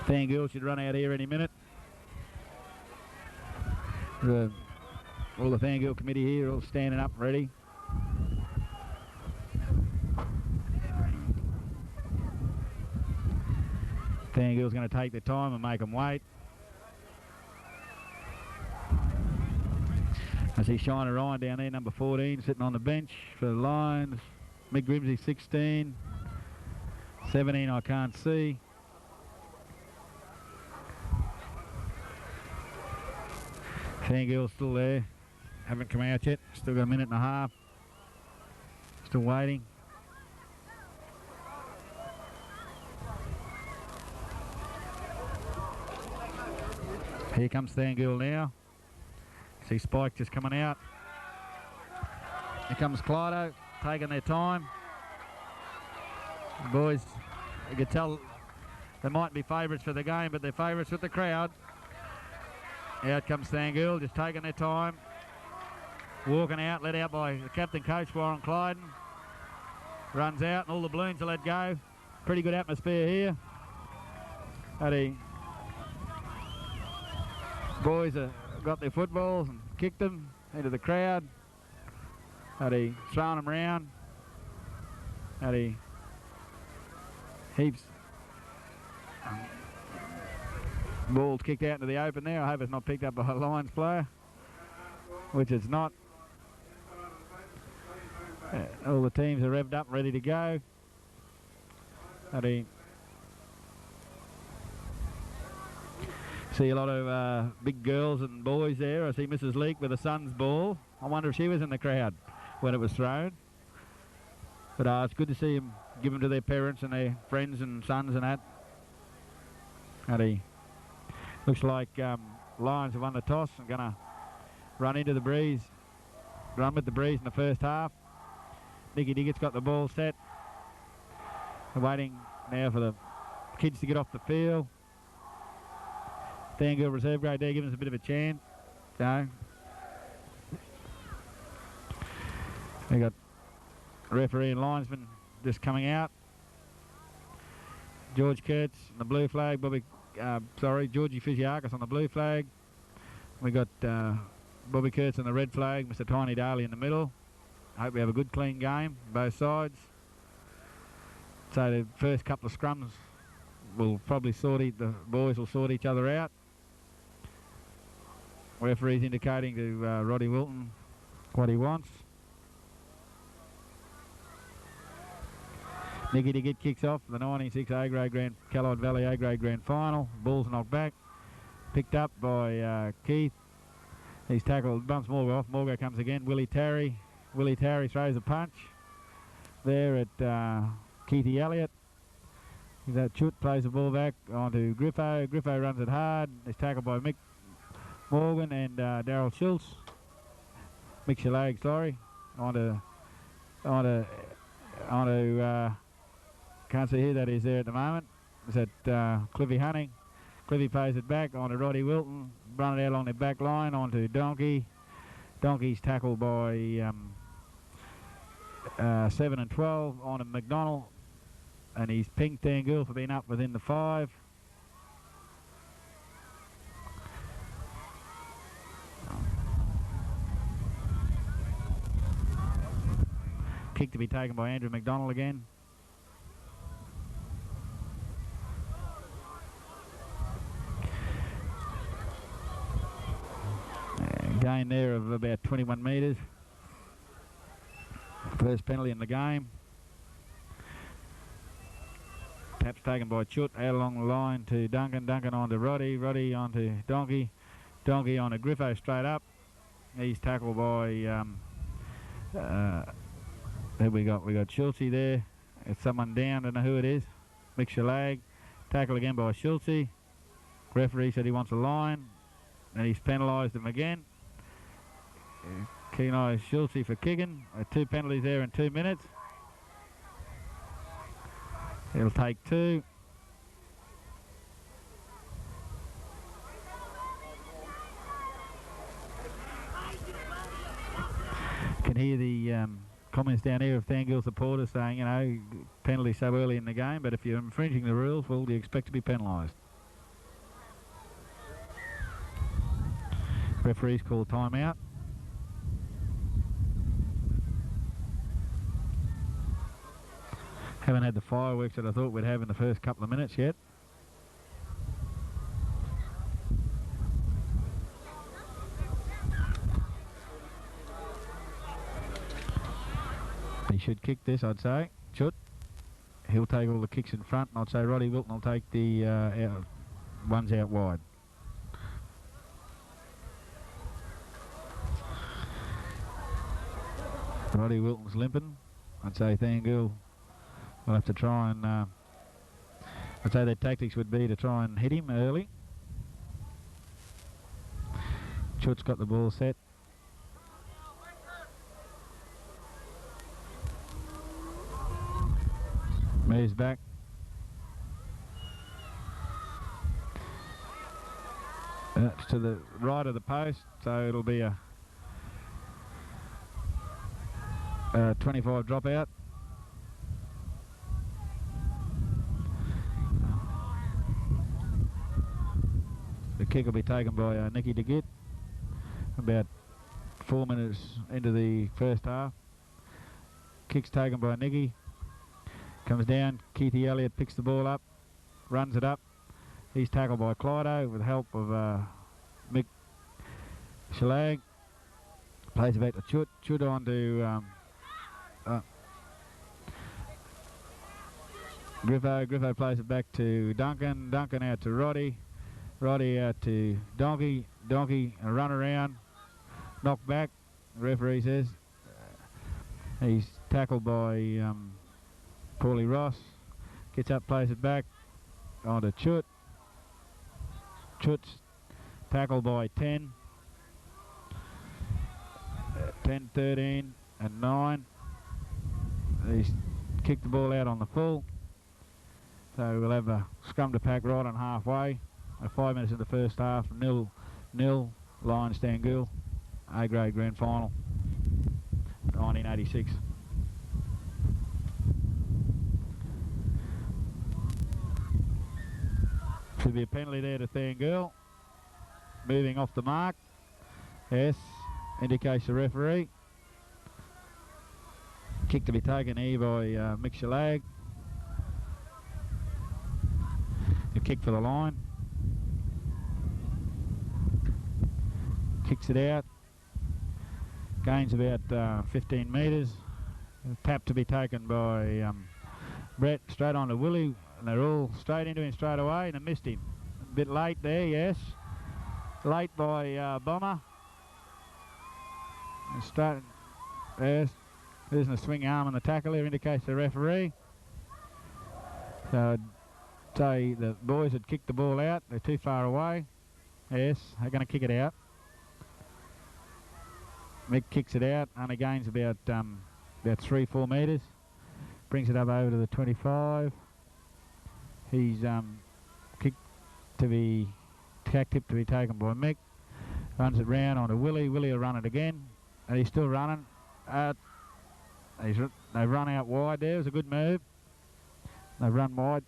Thangool should run out here any minute. All the Thangool committee here all standing up ready. Thangool's going to take their time and make them wait. I see Shiner Ryan down there, number 14, sitting on the bench for the Lions. Mick Grimsey, 16. 17 I can't see. Thangool's still there. Haven't come out yet. Still got a minute and a half. Still waiting. Here comes Thangool now. See Spike just coming out. Here comes Clyde, taking their time. The boys, you can tell they might be favourites for the game, but they're favourites with the crowd. Out comes Thangool, just taking their time. Walking out, let out by the captain coach, Warren Clyden. Runs out and all the balloons are let go. Pretty good atmosphere here. Boys have got their footballs and kicked them into the crowd. Thrown them around. Heaps. Ball's kicked out into the open there. I hope it's not picked up by a Lions player, which it's not. All the teams are revved up, ready to go. See a lot of big girls and boys there. I see Mrs. Leake with a son's ball. I wonder if she was in the crowd when it was thrown. But it's good to see them give them to their parents and their friends and sons and that. Looks like Lions have won the toss and going to run into the breeze. Run with the breeze in the first half. Nicky Diggett's got the ball set. They're waiting now for the kids to get off the field. Thangool reserve grade there giving us a bit of a chance. So we got referee and linesman just coming out. George Kurtz on the blue flag. Georgie Physiakis on the blue flag. We got Bobby Kurtz on the red flag. Mr. Tiny Daly in the middle. I hope we have a good clean game, both sides. So the first couple of scrums will probably the boys will sort each other out. Referee's indicating to Roddy Wilton what he wants. Nicky Diggett kicks off the 96 A-grade Callide Valley A-grade grand final. Ball's knocked back. Picked up by Keith. He's tackled, bumps Morgo off. Morgo comes again. Willie Tarry. Willie Tarry throws a punch there at Keithy Elliott. That Chut plays the ball back onto Griffo. Griffo runs it hard. He's tackled by Mick Morgan and Daryl Schultz. Mick Shalag, sorry. Onto can't see who that is there at the moment. Is that Cliffy Hunting? Cliffy plays it back onto Roddy Wilton. Run it out along the back line onto Donkey. Donkey's tackled by 7 and 12 onto McDonald. And he's pinged Thangool for being up within the 5. Kick to be taken by Andrew McDonald again. Gain there of about 21 metres. First penalty in the game. Taps taken by Chut out along the line to Duncan. Duncan on to Roddy. Roddy on to Donkey. Donkey on to Griffo straight up. He's tackled by there we got Schultze there. It's someone down, don't know who it is. Mick Shalag. Tackle again by Schultze. Referee said he wants a line, and he's penalised him again. Kenai Schultze for kicking. 2 penalties there in 2 minutes. He'll take 2. Can hear the comments down here of Thangool supporters saying, you know, penalty so early in the game, but if you're infringing the rules, well, you expect to be penalised. Referee's called timeout. Haven't had the fireworks that I thought we'd have in the first couple of minutes yet. He should kick this, I'd say. Should. He'll take all the kicks in front, and I'd say Roddy Wilton will take the ones out wide. Roddy Wilton's limping. I'd say Thangool will have to try and... I'd say their tactics would be to try and hit him early. Chut's got the ball set. Moves back. To the right of the post, so it'll be a 25 dropout. The kick will be taken by Nicky DeGitt about 4 minutes into the first half. Kick's taken by Nicky. Comes down, Keithy Elliott picks the ball up, runs it up. He's tackled by Clyde with the help of Mick Shalag. Plays it back to Chut. Chut on to Griffo. Griffo plays it back to Duncan. Duncan out to Roddy. Roddy out to Donkey. Donkey a run around. Knocked back, the referee says. He's tackled by Paulie Ross. Gets up, plays it back on to Chut. Chut's tackled by 10. 10, 13 and 9. He's kicked the ball out on the full. So we'll have a scrum to pack right on halfway. 5 minutes in the first half, 0-0, Lions Thangool, A-grade grand final, 1986. Should be a penalty there to Thangool. Moving off the mark. Yes, indicates the referee. Kick to be taken here by Mick Shalag. A kick for the line. Kicks it out. Gains about 15 metres. Tap to be taken by Brett straight on to Willie. And they're all straight into him straight away, and they missed him. A bit late there, yes. Late by Bomber. And straight, yes. There's a swing arm on the tackle here, indicates the referee. So I'd say the boys had kicked the ball out. They're too far away. Yes, they're going to kick it out. Mick kicks it out, only gains about 3-4 metres. Brings it up over to the 25. He's kicked to be tack tip to be taken by Mick. Runs it round onto Willie. Willie will run it again. And he's still running. They've run out wide there. It was a good move. They've run wide.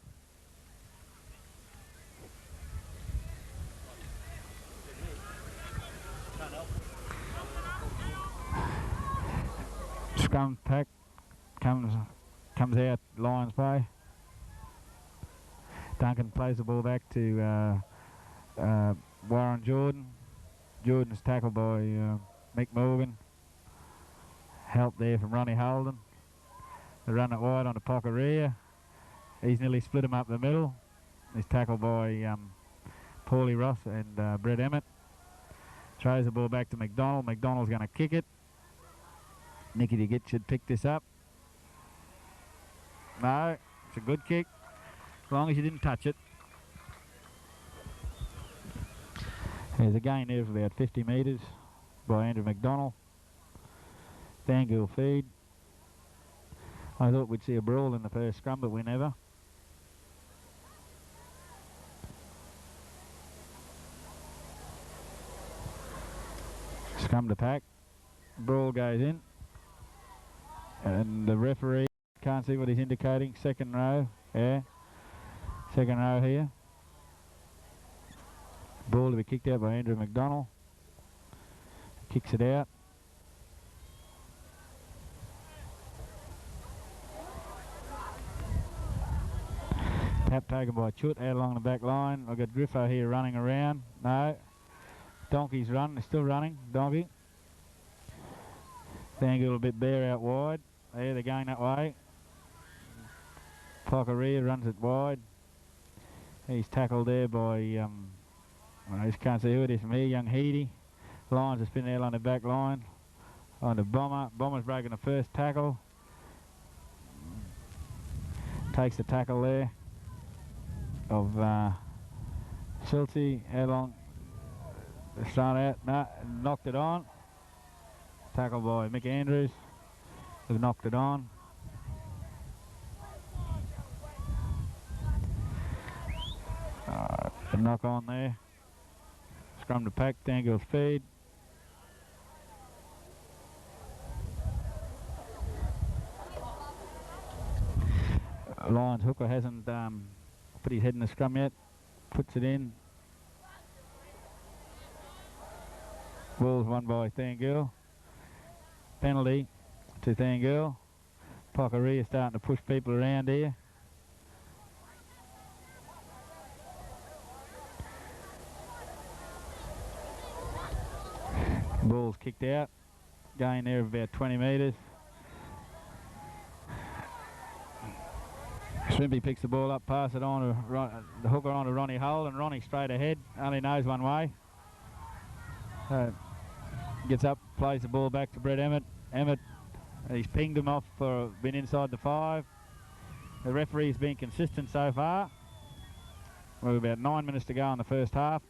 Scrum pack comes out Lions Bay. Duncan plays the ball back to Warren Jordan. Jordan's tackled by Mick Morgan. Help there from Ronnie Holden. They run it wide onto Pockeria. He's nearly split him up the middle. He's tackled by Paulie Ross and Brett Emmett. Throws the ball back to McDonald. McDonald's going to kick it. Nicky DeGitt should pick this up. No, it's a good kick, as long as you didn't touch it. There's a gain there of about 50 metres by Andrew McDonald. Thangool feed. I thought we'd see a brawl in the first scrum, but we never. Scrum to pack. Brawl goes in. And the referee can't see what he's indicating. Second row, yeah. Second row here. Ball to be kicked out by Andrew McDonald. Kicks it out. Tap taken by Chut out along the back line. I've got Griffo here running around. No. Donkey's running. They're still running. Donkey. Thangool a bit bare out wide. There, they're going that way. Pockeria runs it wide. He's tackled there by, I just can't see who it is from here, young Heedy. Lions are spinning out on the back line. On the Bomber. Bomber's breaking the first tackle. Takes the tackle there of Silty. How long? Start out. No, knocked it on. Tackle by Mick Andrews. They've knocked it on. The knock on there. Scrum to pack. Thangool feed. Lions hooker hasn't put his head in the scrum yet. Puts it in. Ball's won by Thangool. Penalty to Thangool. Pockeria starting to push people around here. Ball's kicked out. Going there about 20 metres. Shrimpy picks the ball up, pass it on to the hooker on to Ronnie Hull, and Ronnie straight ahead, only knows one way. Gets up, plays the ball back to Brett Emmett. Emmett, he's pinged him off for being inside the 5. The referee's been consistent so far. We're about 9 minutes to go in the first half.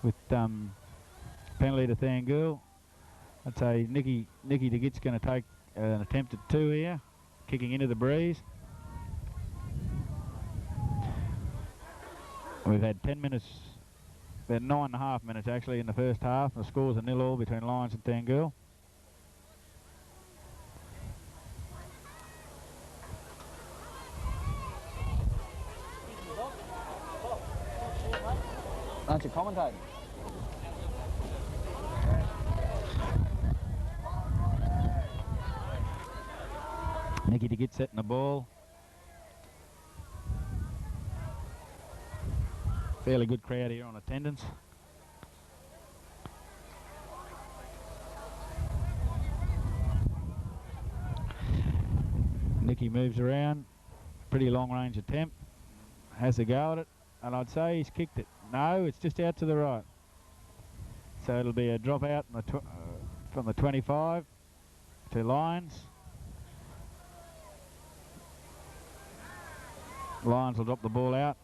With penalty to Thangool. I'd say Nicky DeGit's going to take an attempt at 2 here, kicking into the breeze. We've had 10 minutes, about 9.5 minutes actually in the first half. The scores are 0-0 between Lions and Thangool. Aren't you commentating? Nicky DeGit setting the ball. Fairly good crowd here on attendance. Nicky moves around. Pretty long range attempt. Has a go at it. And I'd say he's kicked it. No, it's just out to the right. So it'll be a drop out from the 25 to Lions. Lions will drop the ball out.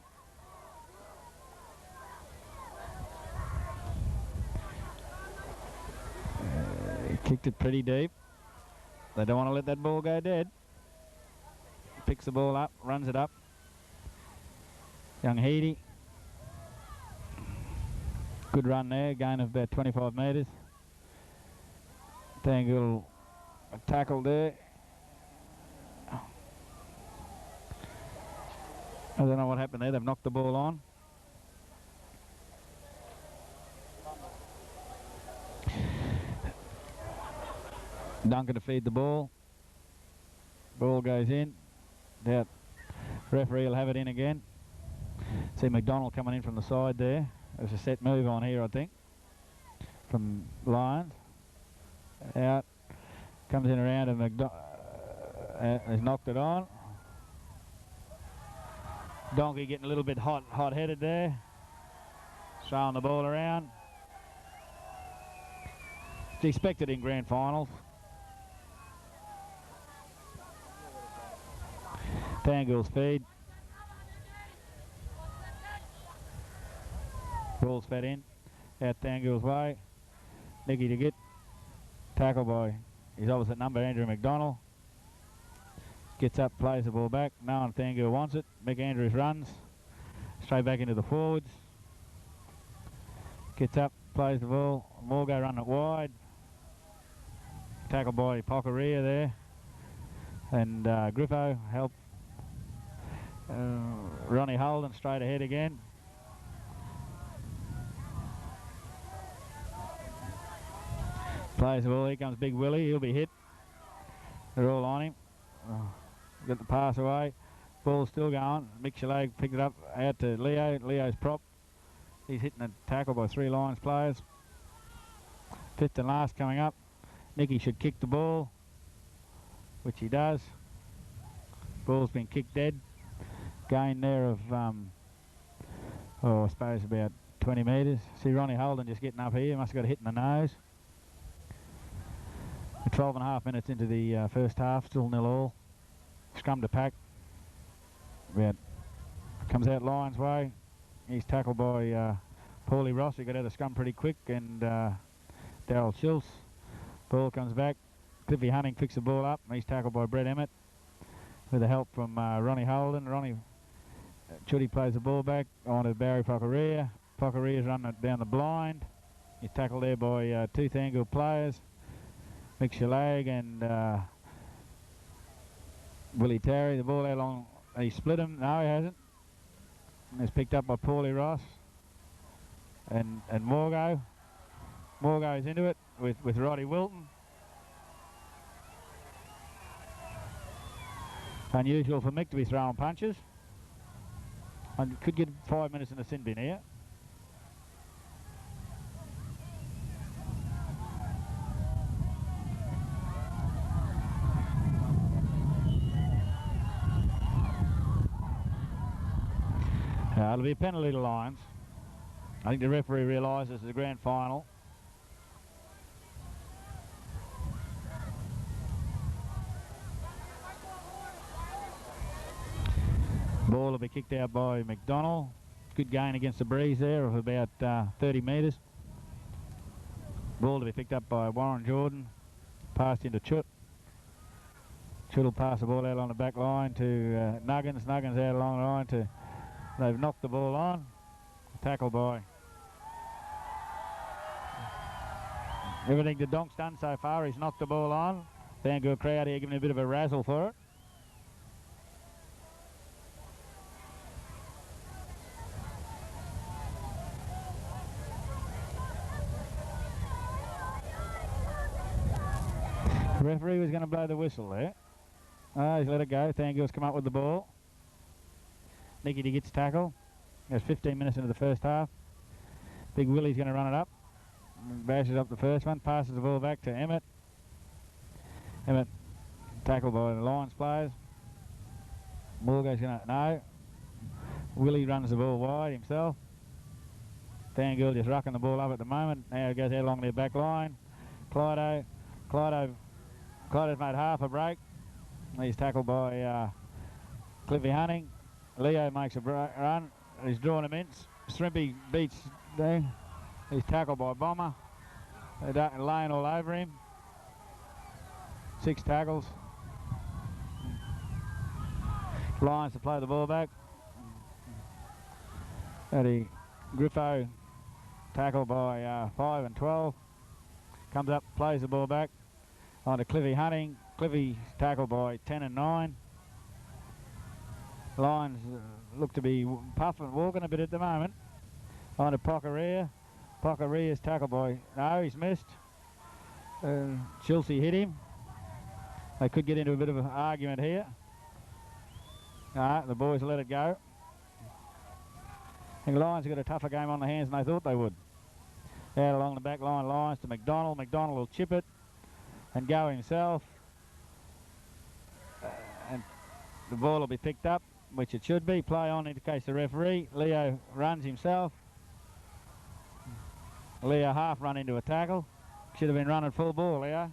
Kicked it pretty deep. They don't want to let that ball go dead. Picks the ball up, runs it up. Young Heedy. Good run there, gain of about 25 metres. Thangool tackle there. I don't know what happened there, they've knocked the ball on. Duncan to feed the ball. Ball goes in. Doubt referee will have it in again. See McDonald coming in from the side there. There's a set move on here, I think, from Lions. Out. Comes in around and has knocked it on. Donkey getting a little bit hot-headed there. Throwing the ball around. It's expected in grand finals. Thangool's feed. Ball's fed in. Out Thangool's way. Nicky DeGit. Tackle by his opposite number, Andrew McDonald. Gets up, plays the ball back. No one Thangool wants it. Mick Andrews runs. Straight back into the forwards. Gets up, plays the ball. Morgo run it wide. Tackle by Pockeria there. And Griffo help. Ronnie Holden straight ahead again. Plays the ball. Here comes Big Willie. He'll be hit. They're all on him. Oh, got the pass away. Ball's still going. Mick Callide picked it up out to Leo. Leo's prop. He's hitting a tackle by 3 Lions players. Fifth and last coming up. Nicky should kick the ball, which he does. Ball's been kicked dead. Gain there of, I suppose about 20 metres. See Ronnie Holden just getting up here. Must have got a hit in the nose. 12 and a half minutes into the first half, still 0-0. Scrum to pack. Comes out Lions way. He's tackled by Paulie Ross, who got out of the scrum pretty quick, and Darryl Schultz. Ball comes back. Cliffy Hunting picks the ball up. He's tackled by Brett Emmett with the help from Ronnie Holden. Ronnie Chuddy plays the ball back onto Barry Pockeria. Pockeria's running it down the blind. He's tackled there by 2 Thangool players. Mick Callide and Willie Terry. The ball out along. He split him. No, he hasn't. And it's picked up by Paulie Ross and Morgo. Morgo's into it with Roddy Wilton. Unusual for Mick to be throwing punches. I could get 5 minutes in the sin bin here. It'll be a penalty to Lions. I think the referee realises it's the grand final. Ball will be kicked out by McDonald. Good gain against the breeze there of about 30 metres. Ball to be picked up by Warren Jordan. Passed into Chut. Chut will pass the ball out on the back line to Nuggins. Nuggins out along the line to... They've knocked the ball on. Tackle by... Everything the Donk's done so far, he's knocked the ball on. Thangool crowd here giving a bit of a razzle for it. The referee was going to blow the whistle there. Oh, he's let it go. Thangool's come up with the ball. Nicky gets tackle. There's 15 minutes into the first half. Big Willie's going to run it up. Bashes up the first one. Passes the ball back to Emmett. Emmett tackled by the Lions players. Morgo's going to... No. Willie runs the ball wide himself. Thangool just rucking the ball up at the moment. Now it goes out along their back line. Clyde's made half a break. He's tackled by Cliffy Hunting. Leo makes a run. He's drawn him in. Shrimpy beats there. He's tackled by Bomber. They're laying all over him. 6 tackles. Lions to play the ball back. Eddie Griffo tackled by 5 and 12. Comes up, plays the ball back onto Cliffy Hunting. Cliffy's tackled by 10 and 9. Lions look to be puffing, walking a bit at the moment. On to Pockeria. Pockeria's tackled by... No, he's missed. Chelsea hit him. They could get into a bit of an argument here. No, the boys let it go. I think Lions have got a tougher game on the hands than they thought they would. Out along the back line, Lions to McDonald. McDonald will chip it and go himself. And the ball will be picked up, which it should be. Play on indicates the referee. Leo runs himself. Leo half run into a tackle. Should have been running full ball, Leo.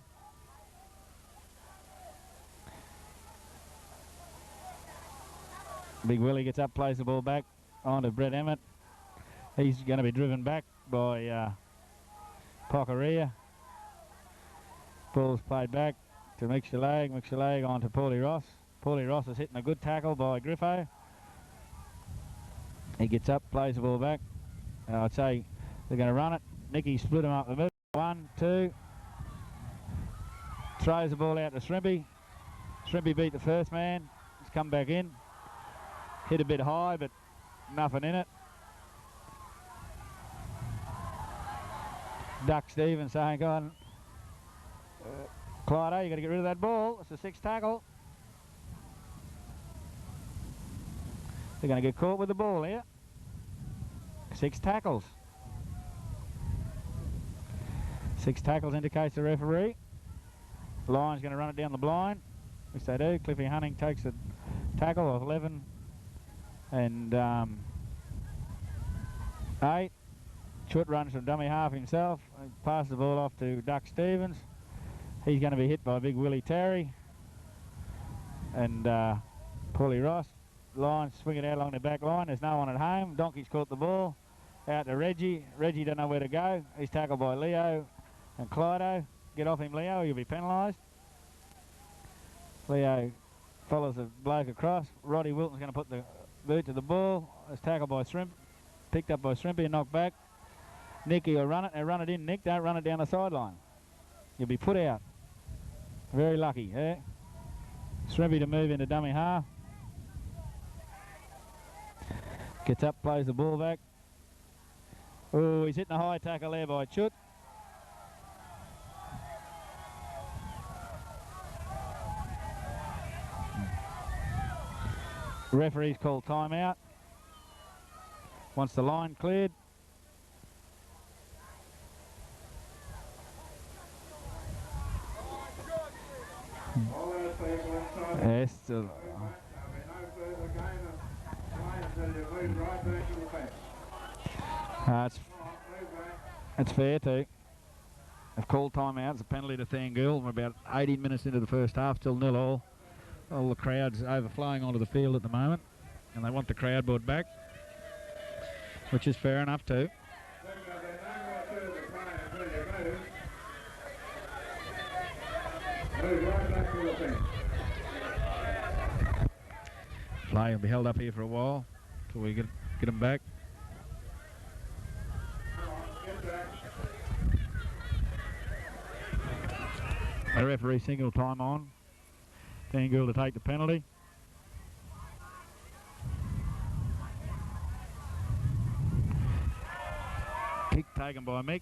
Big Willie gets up, plays the ball back onto Brett Emmett. He's going to be driven back by Pockeria. Ball's played back to Mick Callide. Mick Callide onto Paulie Ross. Paulie Ross is hitting a good tackle by Griffo. He gets up, plays the ball back. I'd say they're going to run it. Nicky split him up the middle. 1, 2. Throws the ball out to Shrimpy. Shrimpy beat the first man. He's come back in. Hit a bit high, but nothing in it. Duck Stevens saying, "God, Clyde, you got to get rid of that ball. It's a 6 tackle. They're going to get caught with the ball here. 6 tackles. 6 tackles indicates the referee. Line's going to run it down the blind, which they do. Cliffy Hunting takes a tackle of 11 and 8. Chut runs from dummy half himself. Passes the ball off to Duck Stevens. He's going to be hit by big Willie Terry and Paulie Ross. Line swing it out along the back line. There's no one at home. Donkey's caught the ball. Out to Reggie. Reggie don't know where to go. He's tackled by Leo and Clyde. Get off him, Leo. You'll be penalised. Leo follows the bloke across. Roddy Wilton's going to put the boot to the ball. It's tackled by Shrimp. Picked up by Shrimpy and knocked back. Nicky will run it. They run it in. Nick, don't run it down the sideline. You'll be put out. Very lucky, yeah. Shrimpy to move into dummy half. Gets up, plays the ball back. Oh, he's hitting a high tackle there by Chut. Referee's called timeout. Once the line cleared. Yes. That's fair too. They've called timeout. It's a penalty to Thangool. We're about 18 minutes into the first half, still 0-0. All the crowd's overflowing onto the field at the moment, and they want the crowd brought back, which is fair enough too. Play will be held up here for a while till we get them back. The referee single time on. Thangool to take the penalty. Kick taken by Mick.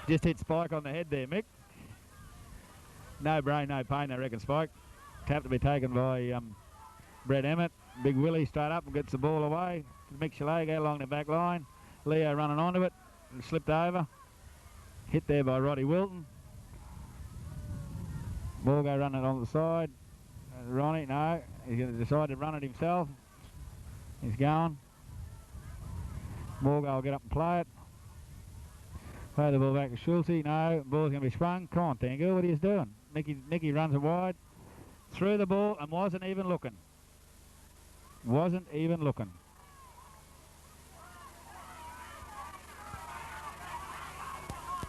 Just hit Spike on the head there, Mick. No brain, no pain, I reckon, Spike. Tap to be taken by Brett Emmett. Big Willie straight up and gets the ball away. Mick Shalago along the back line. Leo running onto it and slipped over. Hit there by Roddy Wilton. Ball go running on the side. Ronnie, no, he's going to decide to run it himself. He's going. Morgo will get up and play it. Play the ball back to Schulte. No, ball's going to be sprung. Come on, Thangool, what are you doing? Nicky runs it wide. Threw the ball and wasn't even looking. Wasn't even looking.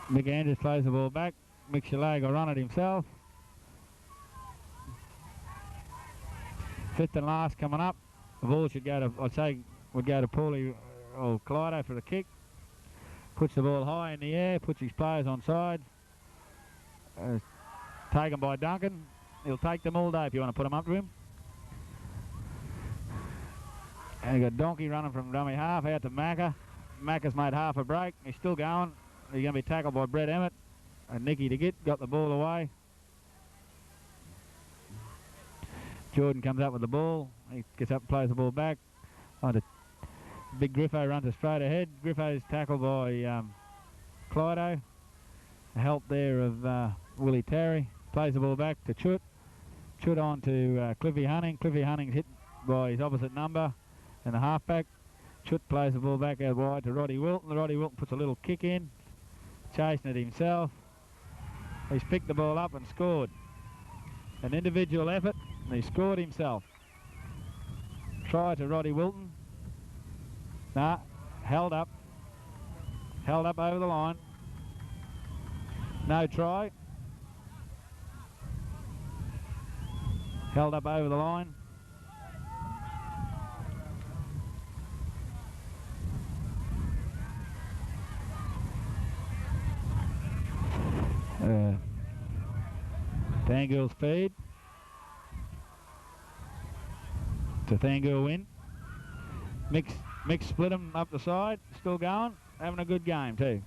Mick Andrews plays the ball back. Mick Shalago will run it himself. Fifth and last coming up. The ball should go to, I'd say, would go to Paulie or Clyde for the kick. Puts the ball high in the air, puts his players on side. Taken by Duncan. He'll take them all day if you want to put them up to him. And you got Donkey running from dummy half out to Macca. Macca's made half a break. He's still going. He's going to be tackled by Brett Emmett. And Nicky to got the ball away. Jordan comes up with the ball. He gets up and plays the ball back. Big Griffo runs it straight ahead. Griffo's tackled by Clyde. A help there of Willie Terry. Plays the ball back to Chut. Chut on to Cliffy Hunting. Cliffy Hunting's hit by his opposite number and the halfback. Chut plays the ball back out wide to Roddy Wilton. Roddy Wilton puts a little kick in, chasing it himself. He's picked the ball up and scored. An individual effort, and he scored himself. Try to Roddy Wilton. Nah, held up. Held up over the line. No try. Held up over the line. Thangool's feed. To Thangool win. Mick split him up the side, still going, having a good game too,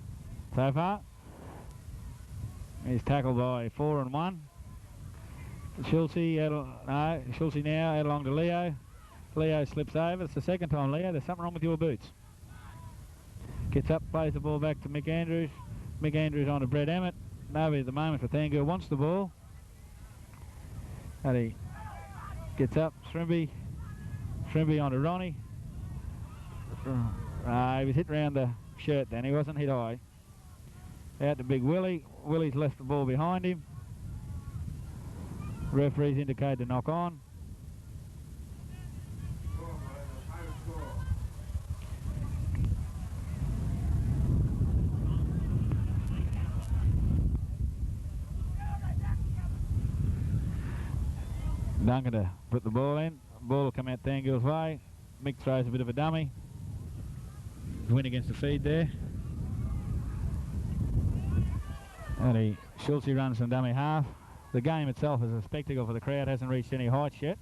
so far. He's tackled by 4 and 1. Schulze now out along to Leo. Leo slips over. It's the second time, Leo. There's something wrong with your boots. Gets up, plays the ball back to Mick Andrews. Mick Andrews on to Brett Emmett. Nobody at the moment for Thangool wants the ball. And he gets up, Shrimpy on to Ronnie. He was hit round the shirt then, he wasn't hit high. Out to Big Willie. Willie's left the ball behind him. Referees indicate to knock on. Duncan to put the ball in. Ball will come out Thangool's way. Mick throws a bit of a dummy. Win against the feed there. And Schulze runs some dummy half. The game itself is a spectacle for the crowd, hasn't reached any heights yet.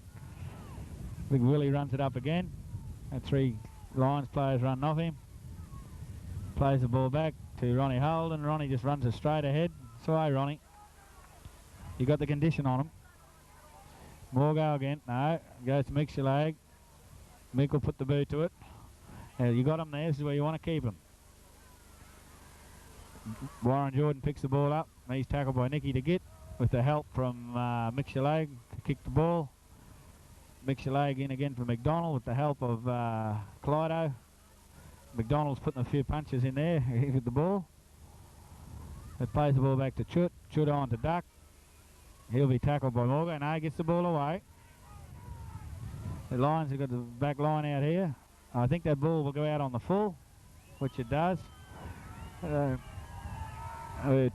Big Willie runs it up again. And 3 Lions players run off him. Plays the ball back to Ronnie Holden. Ronnie just runs it straight ahead. So hey Ronnie, you got the condition on him. More go again. No, goes to Mick's leg. Mick will put the boot to it. You got him there. This is where you want to keep him. Warren Jordan picks the ball up. He's tackled by Nicky to get with the help from Mick Shalag to kick the ball. Mick Shalag in again for McDonald with the help of Clydo. McDonald's putting a few punches in there with the ball. It plays the ball back to Chut. Chut on to Duck. He'll be tackled by Morgan. No, gets the ball away. The Lions have got the back line out here. I think that ball will go out on the full, which it does.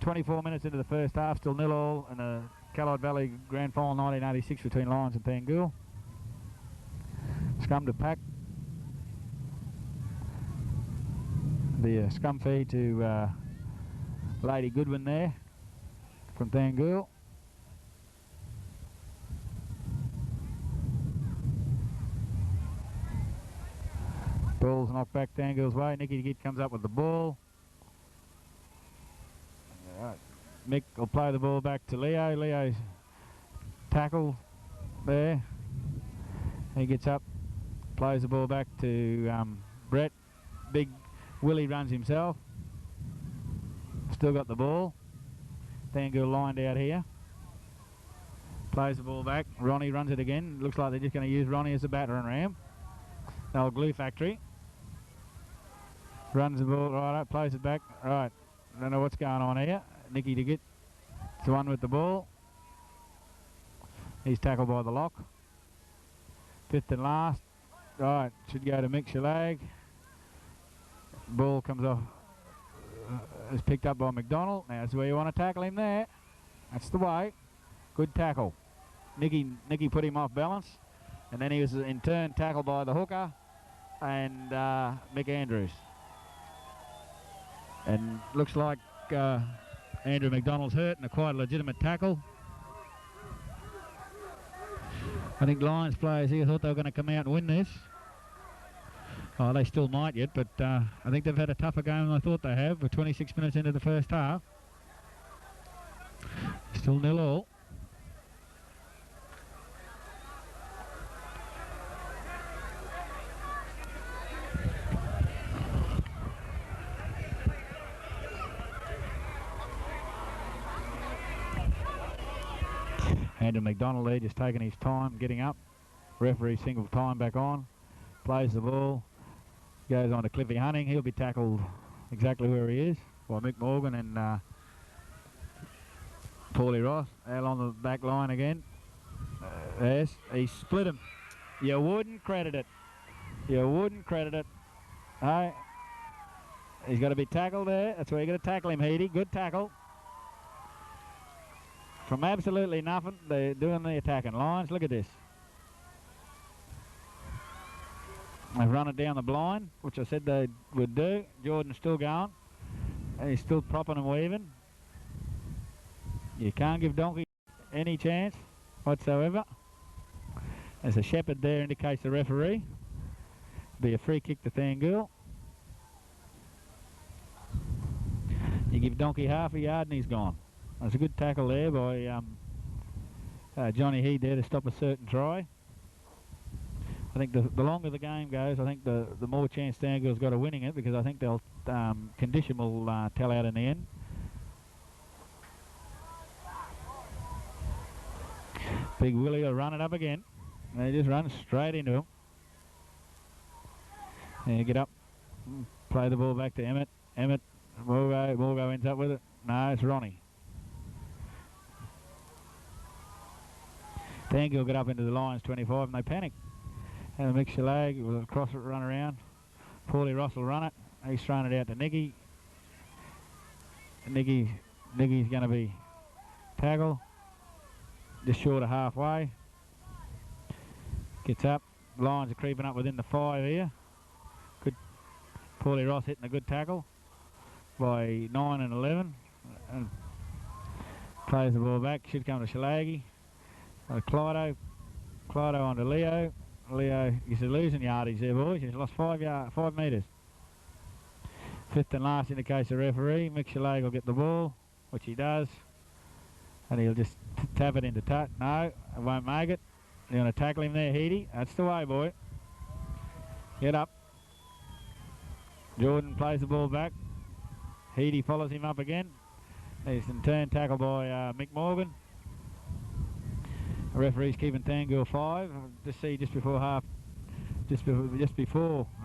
24 minutes into the first half, still 0-0 in the Callide Valley Grand Final 1986 between Lions and Thangool. Scrum to pack. The scrum feed to Lady Goodwin there from Thangool. Ball's knocked back Thangool's way. Nicky Git comes up with the ball. Mick will play the ball back to Leo. Leo's tackle there. He gets up, plays the ball back to Brett. Big Willie runs himself. Still got the ball. Thangool lined out here. Plays the ball back. Ronnie runs it again. Looks like they're just going to use Ronnie as a battering ram. The old glue factory. Runs the ball right up, plays it back. Right, don't know what's going on here. Nicky to get the one with the ball. He's tackled by the lock. 5th and last. Right, should go to Mick Shalag. Ball comes off. Is picked up by McDonald. Now that's where you want to tackle him there. That's the way. Good tackle. Nicky put him off balance. And then he was in turn tackled by the hooker and Mick Andrews. And looks like Andrew McDonald's hurt and a quite legitimate tackle. I think Lions players here thought they were going to come out and win this. Oh, they still might yet, but I think they've had a tougher game than I thought they have. We're 26 minutes into the first half. Still 0-0. Andrew McDonald there just taking his time, getting up. Referee single time back on. Plays the ball. Goes on to Cliffy Hunting. He'll be tackled exactly where he is by Mick Morgan and Paulie Ross. Out on the back line again. Yes, he split him. You wouldn't credit it. You wouldn't credit it. Hey, he's got to be tackled there. That's where you're going to tackle him, Heedy. Good tackle. From absolutely nothing, they're doing the attacking. Lions, look at this. They've run it down the blind, which I said they would do. Jordan's still going. And he's still propping and weaving. You can't give Donkey any chance whatsoever. There's a shepherd there, indicates the referee. Be a free kick to Thangool. You give Donkey half a yard and he's gone. There's a good tackle there by Johnny Heed there to stop a certain try. I think the longer the game goes, I think the more chance Thangool's got of winning it, because I think they'll condition will tell out in the end. Big Willie will run it up again. They just run straight into him. And get up, play the ball back to Emmett. Emmett, Morgo ends up with it. No, it's Ronnie. Thangool get up into the Lions 25 and they panic. Have a mix your leg, we'll cross it, run around. Paulie Ross will run it. He's thrown it out to Nicky. Nicky's going to be tackled. Just short of halfway. Gets up. Lions are creeping up within the 5 here. Good. Paulie Ross hitting a good tackle by 9 and 11. And plays the ball back. Should come to Shalagi. Clydo onto Leo. Leo, he's losing yardage there, boys. He's lost 5 metres. 5th and last in the case of referee. Mick Shalagi will get the ball, which he does. And he'll just tap it into touch. No, it won't make it. They're going to tackle him there, Heedy. That's the way, boy. Get up. Jordan plays the ball back. Heedy follows him up again. He's in turn tackled by Mick Morgan. The referee's keeping Thangool 5. Just see just before I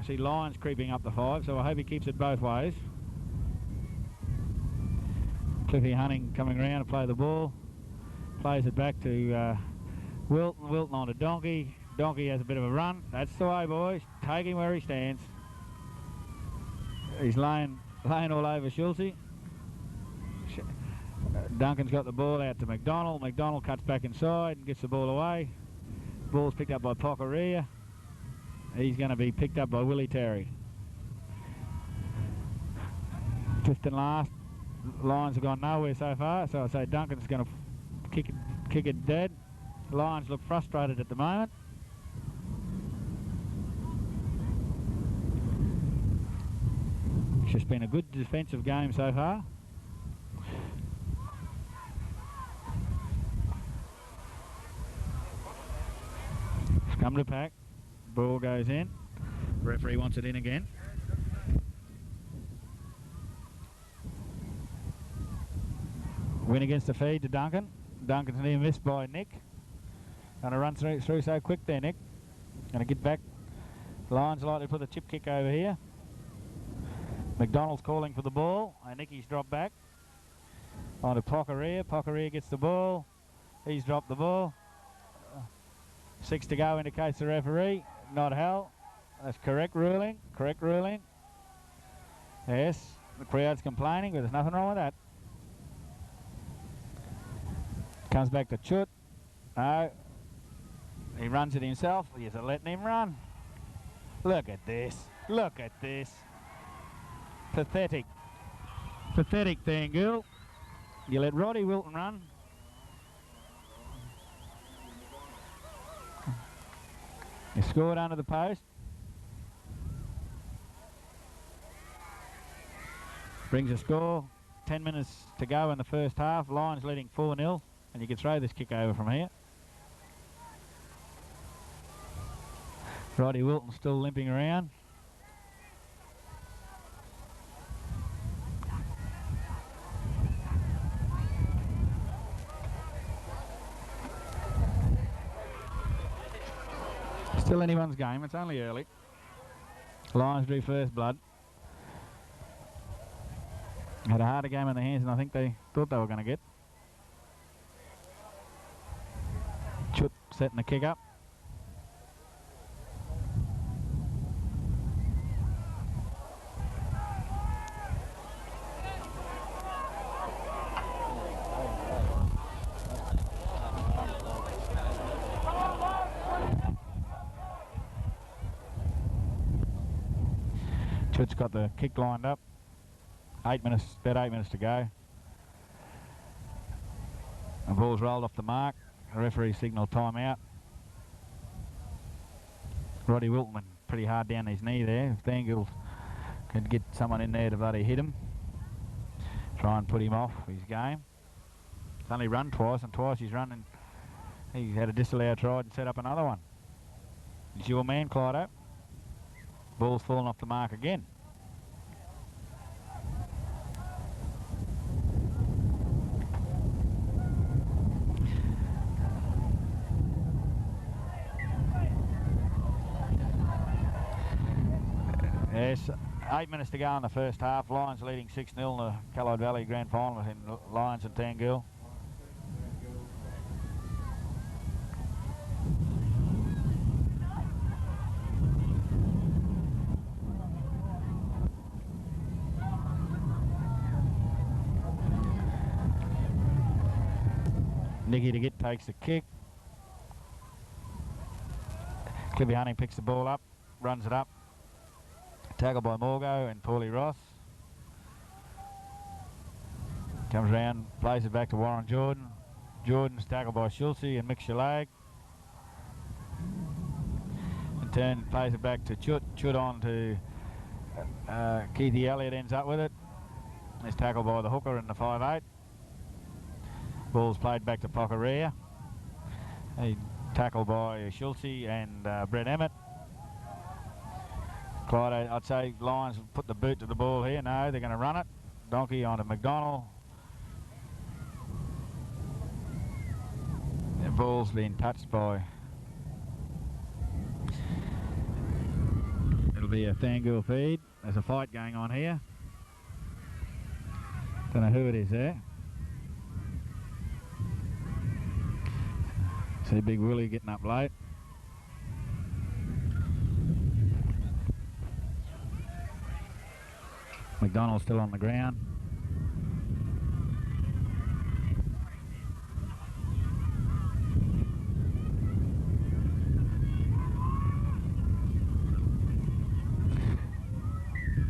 see Lions creeping up the 5, so I hope he keeps it both ways. Cliffy Hunting coming around to play the ball. Plays it back to Wilton. Wilton on to Donkey. Donkey has a bit of a run. That's the way, boys. Take him where he stands. He's laying all over Schulze. Duncan's got the ball out to McDonald. McDonald cuts back inside and gets the ball away. Ball's picked up by Pockeria. He's going to be picked up by Willie Terry. 5th and last. Lions have gone nowhere so far, so I say Duncan's going to kick it dead. Lions look frustrated at the moment. It's just been a good defensive game so far. Come to pack. Ball goes in. Referee wants it in again. Win against the feed to Duncan. Duncan's near missed by Nick. Going to run through so quick there, Nick. Going to get back. Lions likely to put the chip kick over here. McDonald's calling for the ball. And Nicky's dropped back. On to Pockeria. Pockeria gets the ball. He's dropped the ball. 6 to go indicates the referee. Not hell. That's correct ruling. Correct ruling. Yes. The crowd's complaining, but there's nothing wrong with that. Comes back to Chut. No. He runs it himself. You're letting him run. Look at this. Look at this. Pathetic. Pathetic, Thangool. You let Roddy Wilton run. He scored under the post. Brings a score. 10 minutes to go in the first half. Lions leading 4-0. And you can throw this kick over from here. Roddy Wilton still limping around. Still anyone's game, it's only early. Lions drew first blood. Had a harder game in their hands than I think they thought they were going to get. Chut setting the kick up. Chut's got the kick lined up. 8 minutes, about 8 minutes to go. The ball's rolled off the mark. The referee signalled timeout. Roddy Wilton pretty hard down his knee there. If Thangool could get someone in there to bloody hit him, try and put him off his game. only run twice, and twice he's running. He had a disallowed try and set up another one. It's your man, Clyde. Ball's fallen off the mark again. Yes, 8 minutes to go in the first half. Lions leading 6-0 in the Callide Valley Grand Final between Lions and Thangool. Nicky to get takes the kick. Cliffy Hunting picks the ball up, runs it up. Tackled by Morgo and Paulie Ross. Comes round, plays it back to Warren Jordan. Jordan's tackled by Schulze and Mick Shalag. In turn, plays it back to Chut. Chut on to Keithy Elliott, ends up with it. He's tackled by the hooker in the 5'8". Ball's played back to Pocaria. He tackled by Schulze and Brett Emmett. Clyde, I'd say Lions put the boot to the ball here. No, they're going to run it. Donkey onto McDonald. The ball's been touched by... It'll be a Thangool feed. There's a fight going on here. Don't know who it is there. See Big Willie getting up late. McDonald's still on the ground.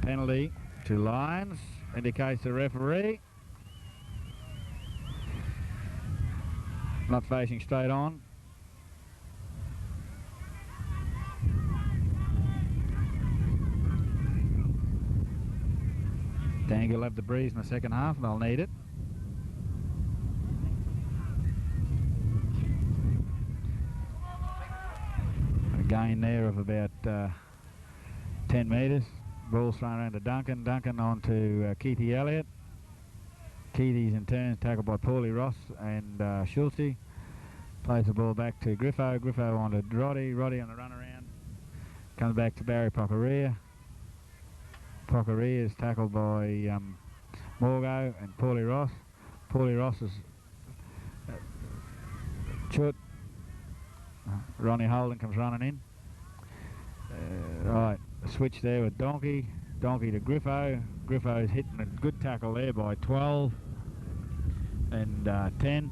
Penalty to Lions, indicates the referee. Not facing straight on. Thangool have the breeze in the second half, and they'll need it. A gain there of about 10 metres. Ball's thrown around to Duncan. Duncan on to Keithy Elliott. Keithy's in turn tackled by Paulie Ross and Schulze. Plays the ball back to Griffo. Griffo on to Roddy. Roddy on the run around. Comes back to Barry Pocaria. Pocaria is tackled by Morgo and Paulie Ross. Paulie Ross is Chut. Ronnie Holden comes running in. Right, a switch there with Donkey. Donkey to Griffo. Griffo's hitting a good tackle there by 12 and 10.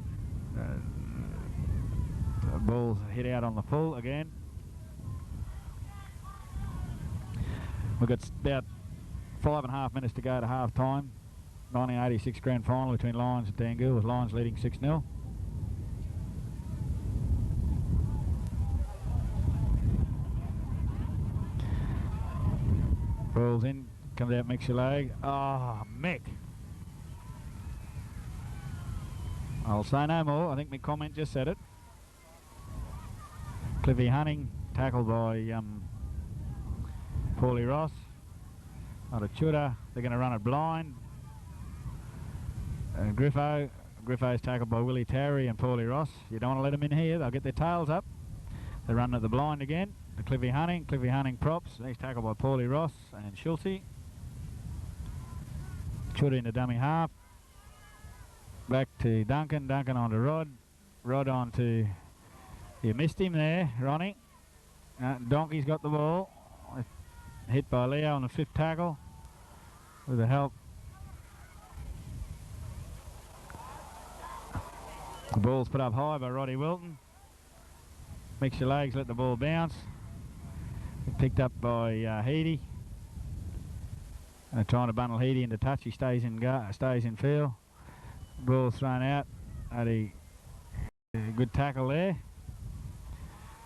The ball's hit out on the full again. We've got about 5.5 minutes to go to half time. 1986 grand final between Lions and Thangool, with Lions leading 6-0. Ball's in, comes out Mick Shalag. Oh, Mick. I'll say no more. I think my comment just said it. Cliffy Hunting, tackled by Paulie Ross. Not a Chutta. They're going to run it blind. And Griffo's tackled by Willie Terry and Paulie Ross. You don't want to let them in here. They'll get their tails up. They're running at the blind again. To Cliffy Hunting. Cliffy Hunting props. He's tackled by Paulie Ross and Schulze. Chutta into dummy half. Back to Duncan. Duncan on to Rod. Rod on to... You missed him there, Ronnie. Donkey's got the ball. Hit by Leo on the 5th tackle with the help. The ball's put up high by Roddy Wilton. Makes your legs, let the ball bounce. Picked up by Heedy. Trying to bundle Heedy into touch. He stays in field. Ball's thrown out. A good tackle there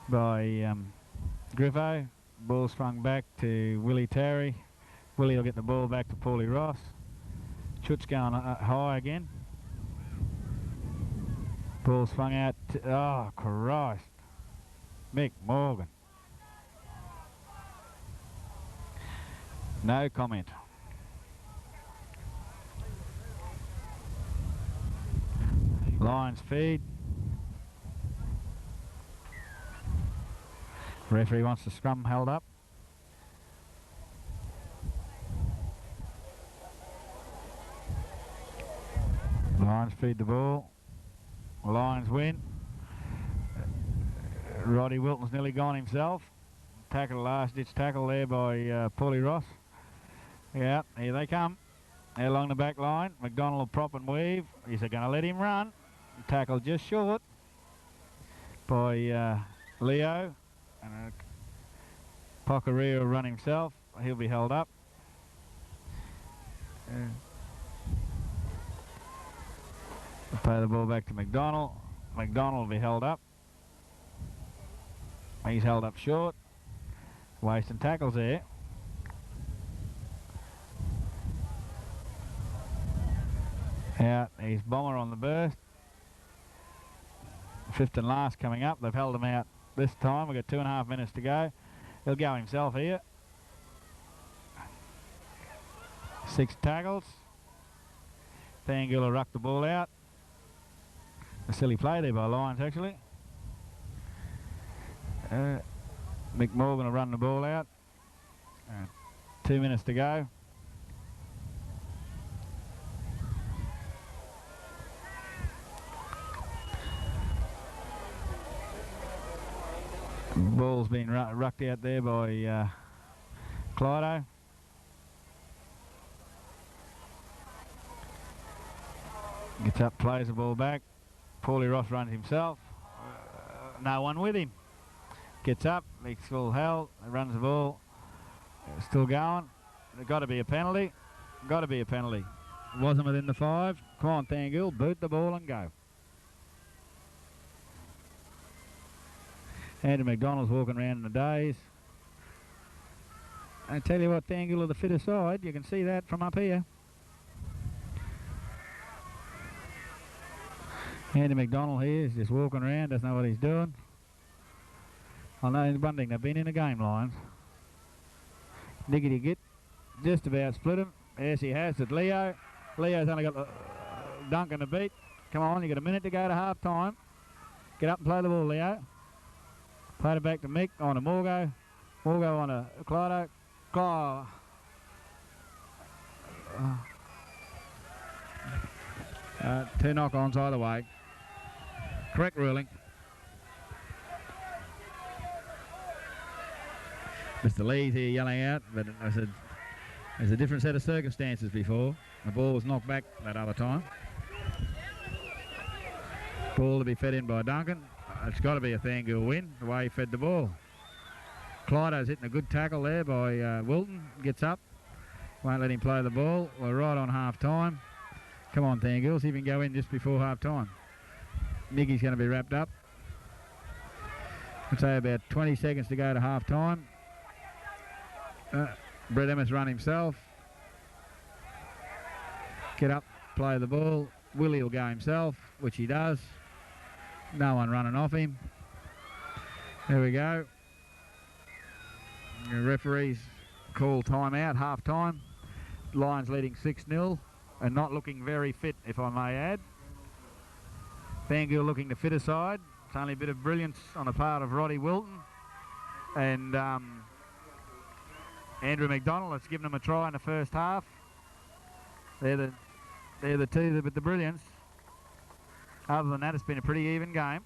by Griffo. Ball sprung back to Willie Terry. Willie will get the ball back to Paulie Ross. Chut's going high again. Ball swung out. Oh, Christ. Mick Morgan. No comment. Lions feed. Referee wants the scrum held up. Lions feed the ball. Lions win. Roddy Wilton's nearly gone himself. Tackle, last ditch tackle there by Paulie Ross. Yeah, here they come. They're along the back line. McDonald will prop and weave. Is they going to let him run? Tackle just short by Leo. And Pockeria will run himself. He'll be held up. Play the ball back to McDonald. McDonald will be held up. He's held up short. Wasting tackles there. Out, he's Bomber on the burst. Fifth and last coming up. They've held him out this time. We've got 2.5 minutes to go. He'll go himself here. 6 tackles. Thangool will ruck the ball out. A silly play there by Lions, actually. Mick Morgan will run the ball out. 2 minutes to go. Ball's been rucked out there by Clyde. Gets up, plays the ball back. Paulie Ross runs himself. No one with him. Gets up, makes full hell, runs the ball. Still going. There's got to be a penalty. Got to be a penalty. Wasn't within the 5. Come on, Thangool, boot the ball and go. Andrew McDonald's walking around in the daze. I tell you what, Thangool are the fitter side. You can see that from up here. Andy McDonald here is just walking around, doesn't know what he's doing. I know one thing, they've been in a game, Lions. Diggity Git just about split him. Yes, he has. It's Leo. Leo's only got Duncan to beat. Come on, you got a minute to go to half time. Get up and play the ball, Leo. Played it back to Mick, on to Morgo. Morgo on to Clyde. Two knock-ons either way. Correct ruling. Mr. Lee's here yelling out, but I said there's a different set of circumstances before. The ball was knocked back that other time. Ball to be fed in by Duncan. It's got to be a Thangool win, the way he fed the ball. Clyde's hitting a good tackle there by Wilton. Gets up. Won't let him play the ball. We're right on half-time. Come on, Thangool, see if you can go in just before half-time. Nicky's going to be wrapped up. I'd say about 20 seconds to go to half-time. Brett Emmett run himself. Get up, play the ball. Willie will go himself, which he does. No one running off him. There we go. The referees call timeout, half-time. Lions leading 6-0 and not looking very fit, if I may add. Thangool looking the fitter side. It's only a bit of brilliance on the part of Roddy Wilton. And Andrew McDonald has given them a try in the first half. They're the two with the brilliance. Other than that, it's been a pretty even game.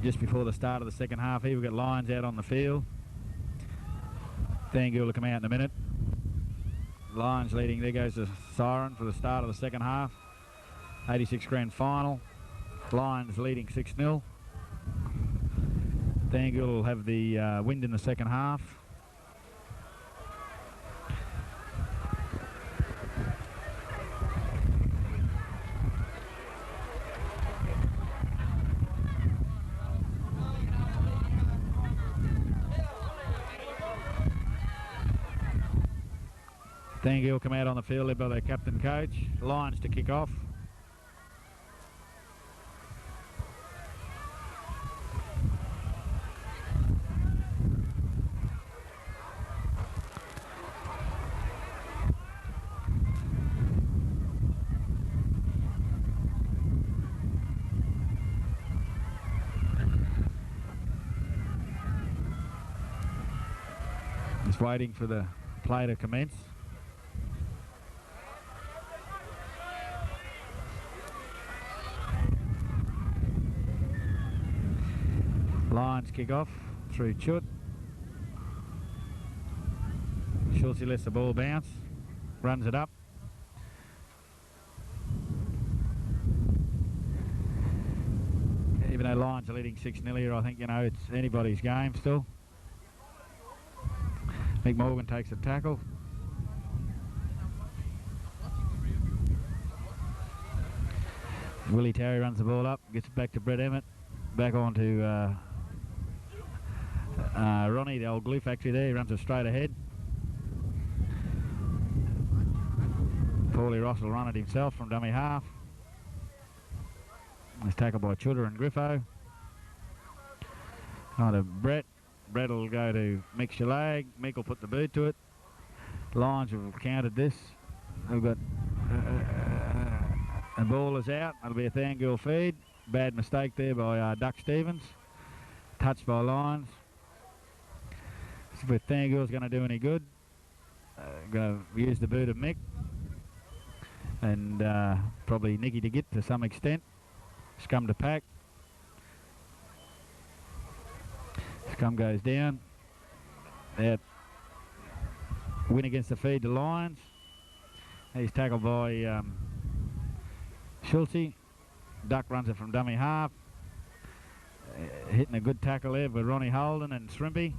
Just before the start of the second half here, we've got Lions out on the field. Thangool will come out in a minute. Lions leading, there goes the siren for the start of the second half. 86 grand final. Lions leading 6-0. Thangool will have the wind in the second half. Thangool come out on the field led by their captain coach. Lions to kick off. Just waiting for the play to commence. Lions kick off through Chut. Schultz lets the ball bounce, runs it up. Even though Lions are leading 6-0 here, I think, you know, it's anybody's game still. Mick Morgan takes a tackle. Willie Terry runs the ball up, gets it back to Brett Emmett, back on to Ronnie, the old glue factory there. He runs it straight ahead. Paulie Ross will run it himself from dummy half. It's tackled by Chutter and Griffo. On to Brett. Brett will go to Mick Shalag. Mick will put the boot to it. Lions have counted this. They've got the ball is out. It'll be a Thangool feed. Bad mistake there by Duck Stevens. Touched by Lions. If Thangool's going to do any good, going to use the boot of Mick. And probably Nicky to get to some extent. Scum to pack. Scum goes down. Out. Win against the feed to Lions. He's tackled by Schultze. Duck runs it from dummy half. Hitting a good tackle there by Ronnie Holden and Shrimpy.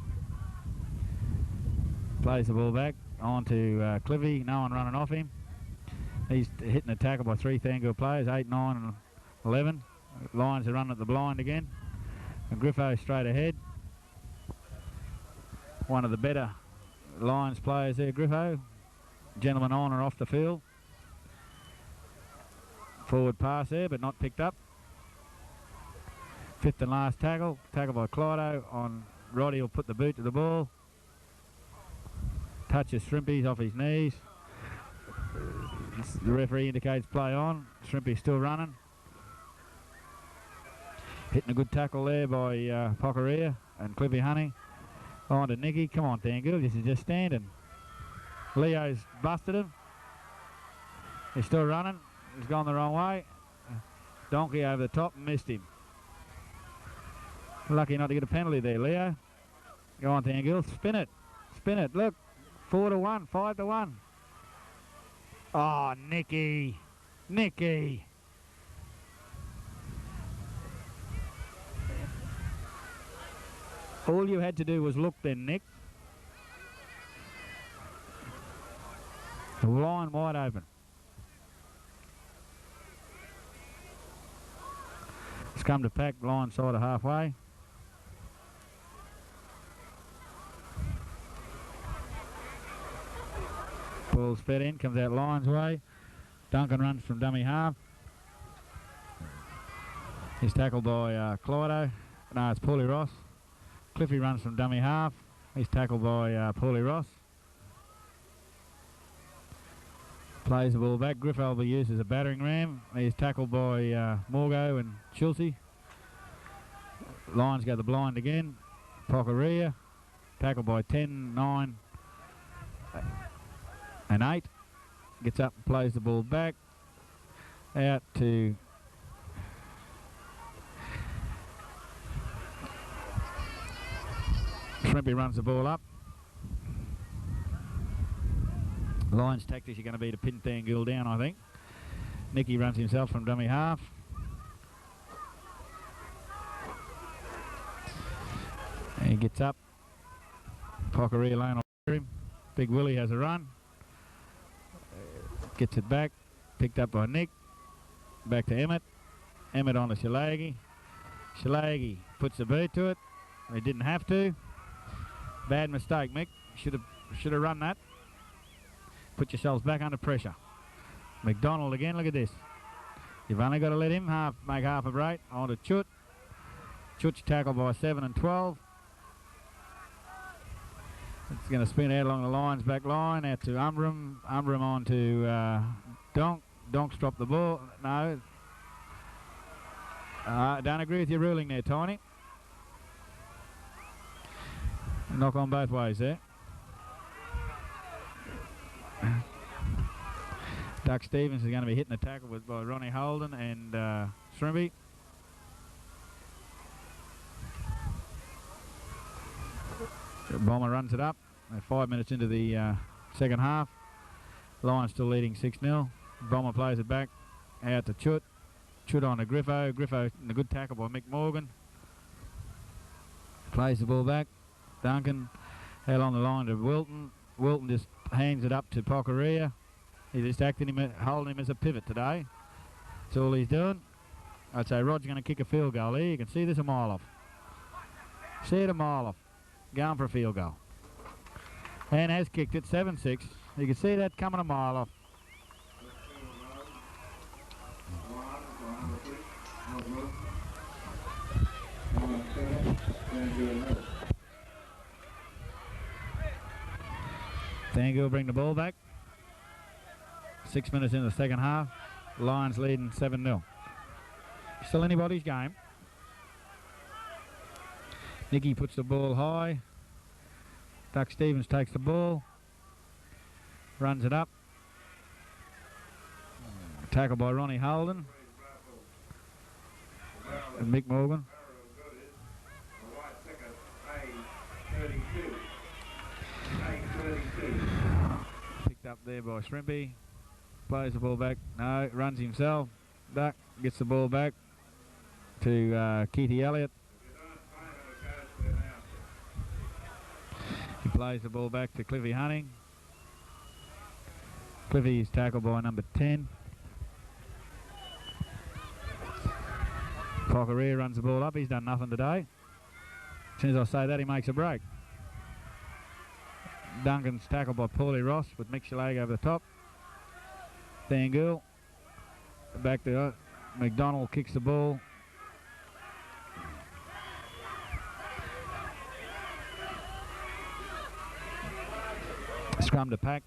Plays the ball back on to Clivey. No one running off him. He's hitting a tackle by 3 Thangool players, 8, 9 and 11. Lions are running at the blind again. And Griffo straight ahead. One of the better Lions players there, Griffo. Gentleman on or off the field. Forward pass there, but not picked up. 5th and last tackle. Tackle by Clydo on Roddy will put the boot to the ball. Touches Shrimpy's off his knees. The referee indicates play on. Shrimpy's still running. Hitting a good tackle there by Pockeria and Cliffy Honey. On to Nicky. Come on, Thangool. This is just standing. Leo's busted him. He's still running. He's gone the wrong way. Donkey over the top and missed him. Lucky not to get a penalty there, Leo. Go on, Thangool. Spin it. Spin it. Look. 4-1. 5-1. Oh, Nicky. Nicky. All you had to do was look then, Nick. The line wide open. It's come to pack, line side of halfway. Ball's fed in, comes out Lions way. Duncan runs from dummy half. He's tackled by Clydo. No, it's Paulie Ross. Cliffy runs from dummy half. He's tackled by Paulie Ross. Plays the ball back. Griffo will be used as a battering ram. He's tackled by Morgo and Schultze. Lions go the blind again. Pockeria. Tackled by 10, 9 and 8. Gets up and plays the ball back. Out to Shrimpy runs the ball up. Lions' tactics are going to be to pin Thangool down, I think. Nicky runs himself from dummy half. And he gets up. Pockeria alone on him. Big Willie has a run. Gets it back. Picked up by Nick. Back to Emmett. Emmett on to Shalagi. Shalagi puts the boot to it. He didn't have to. Bad mistake, Mick. Should have run that. Put yourselves back under pressure. McDonald again, look at this. You've only got to let him make half a break. On to Chut. Chut's tackled by 7 and 12. It's going to spin out along the lines, back line, out to Umbram. Umbram on to Donk. Donk's dropped the ball. No. Don't agree with your ruling there, Tiny. Knock on both ways there. Duck Stevens is going to be hitting the tackle by Ronnie Holden and Shrimpy. Bomber runs it up. 5 minutes into the second half. Lions still leading 6-0. Bomber plays it back out to Chut. Chut on to Griffo. Griffo in a good tackle by Mick Morgan. Plays the ball back. Duncan out on the line to Wilton. Wilton just hands it up to Pocaria. He's just holding him as a pivot today. That's all he's doing. I'd say Rod's going to kick a field goal here. You can see this a mile off. See it a mile off. Going for a field goal. And has kicked it 7-6. You can see that coming a mile off. Thangool bring the ball back. 6 minutes in the second half. Lions leading 7-0. Still anybody's game. Nicky puts the ball high. Duck Stevens takes the ball. Runs it up. Tackle by Ronnie Holden. And Mick Morgan. Picked up there by Shrimpy. Plays the ball back. No, runs himself. Duck gets the ball back to Keithy Elliott. He plays the ball back to Cliffy Hunting. Cliffy is tackled by number 10. Pocaria runs the ball up. He's done nothing today. As soon as I say that, he makes a break. Duncan's tackled by Paulie Ross with Mick Shalag over the top. Thangool. Back to McDonald, kicks the ball. Scrum to pack.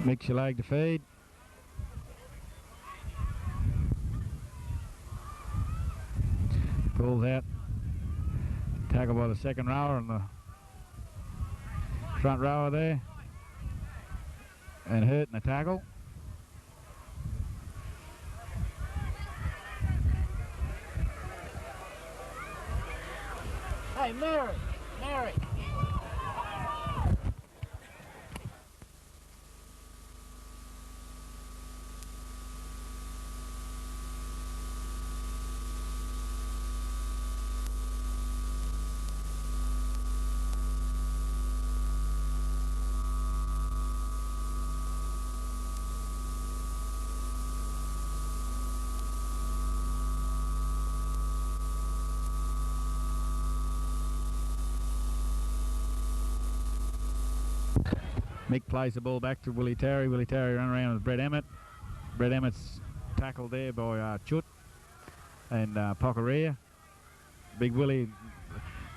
Mick Shalag to feed. Pulls out. Tackle by the second rower and the front rower there. And hurt in the tackle. Hey, Mary! Mary! Mick plays the ball back to Willie Terry. Willie Terry run around with Brett Emmett. Brett Emmett's tackled there by Chut and Pocaria. Big Willie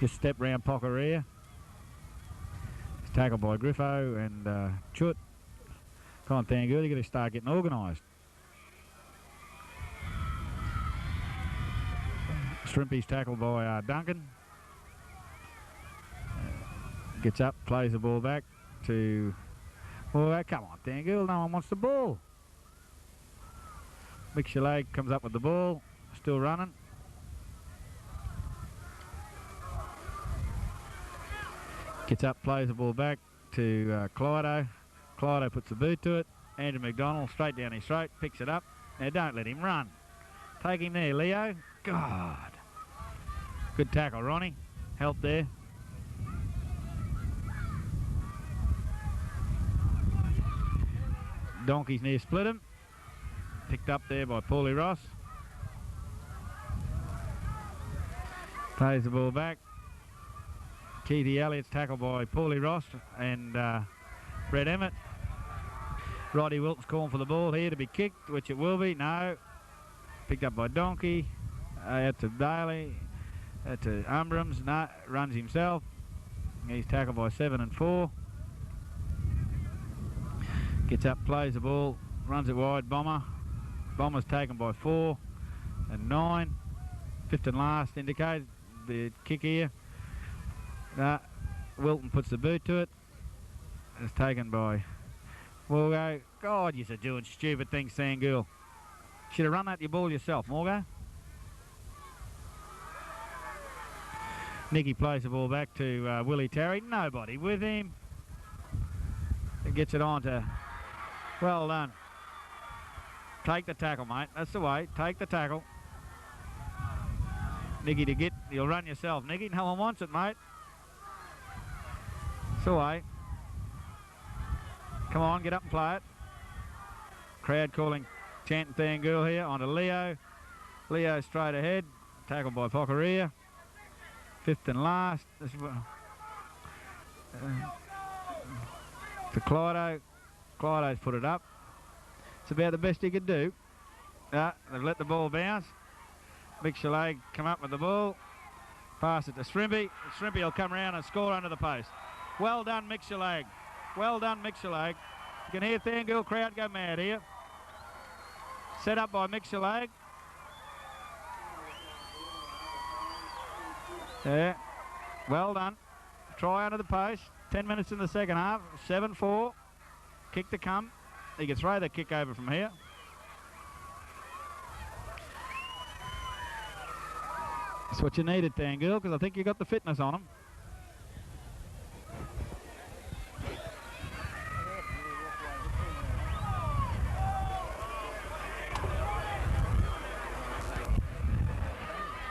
just stepped round Pocaria. He's tackled by Griffo and Chut. Come on, Thangool, you got to start getting organised. Shrimpy's tackled by Duncan. Gets up, plays the ball back to... Well, come on, Thangool, no one wants the ball. Mick Shalag comes up with the ball, still running. Gets up, plays the ball back to Clydo. Clydo puts the boot to it. Andrew McDonald straight down his throat, picks it up. Now don't let him run. Take him there, Leo. God. Good tackle, Ronnie. Help there. Donkey's near split him. Picked up there by Paulie Ross. Plays the ball back. Keithy Elliott's tackled by Paulie Ross and Brett Emmett. Roddy Wilton's calling for the ball here to be kicked, which it will be. No. Picked up by Donkey. Out to Daly. Out to Umbrams. No. Runs himself. He's tackled by 7 and 4. Gets up, plays the ball. Runs it wide. Bomber. Bomber's taken by 4 and 9. Fifth and last indicated the kick here. Wilton puts the boot to it. It's taken by Morgo. God, you're doing stupid things, Thangool. Should have run that your ball yourself, Morgo. Nicky plays the ball back to Willie Terry. Nobody with him. He gets it on to... Well done. Take the tackle, mate. That's the way. Take the tackle. Nicky to get... You'll run yourself, Nicky. No one wants it, mate. It's the way. Come on, get up and play it. Crowd calling chant Thangool here. On to Leo. Leo straight ahead. Tackled by Pocaria. Fifth and last. To Clyde. Clyde's put it up. It's about the best he could do. They've let the ball bounce. Mick Chalag come up with the ball. Pass it to Shrimpy. Shrimpy will come around and score under the post. Well done, Mick Chalag. Well done, Mick Chalag. You can hear Thangool crowd go mad here. Set up by Mick Chalag. Yeah. Well done. Try under the post. 10 minutes in the second half. 7-4. Kick to come. He can throw the kick over from here. That's what you needed, Thangool, because I think you got the fitness on him.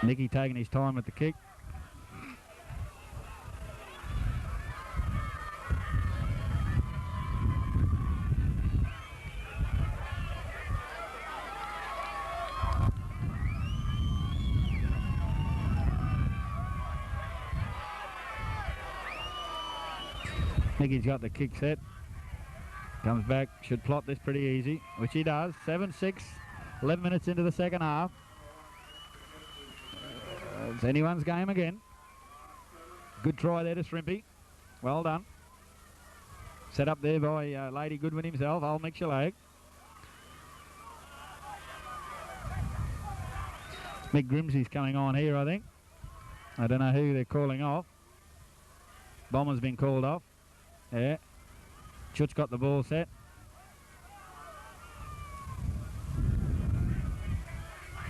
Nicky taking his time with the kick. Nicky's got the kick set. Comes back, should plot this pretty easy, which he does. 7-6, 11 minutes into the second half. It's anyone's game again. Good try there to Shrimpy. Well done. Set up there by Lady Goodwin himself, old Mick Chalag. Mick Grimsey's coming on here, I think. I don't know who they're calling off. Bomber's been called off. Yeah. Chut's got the ball set.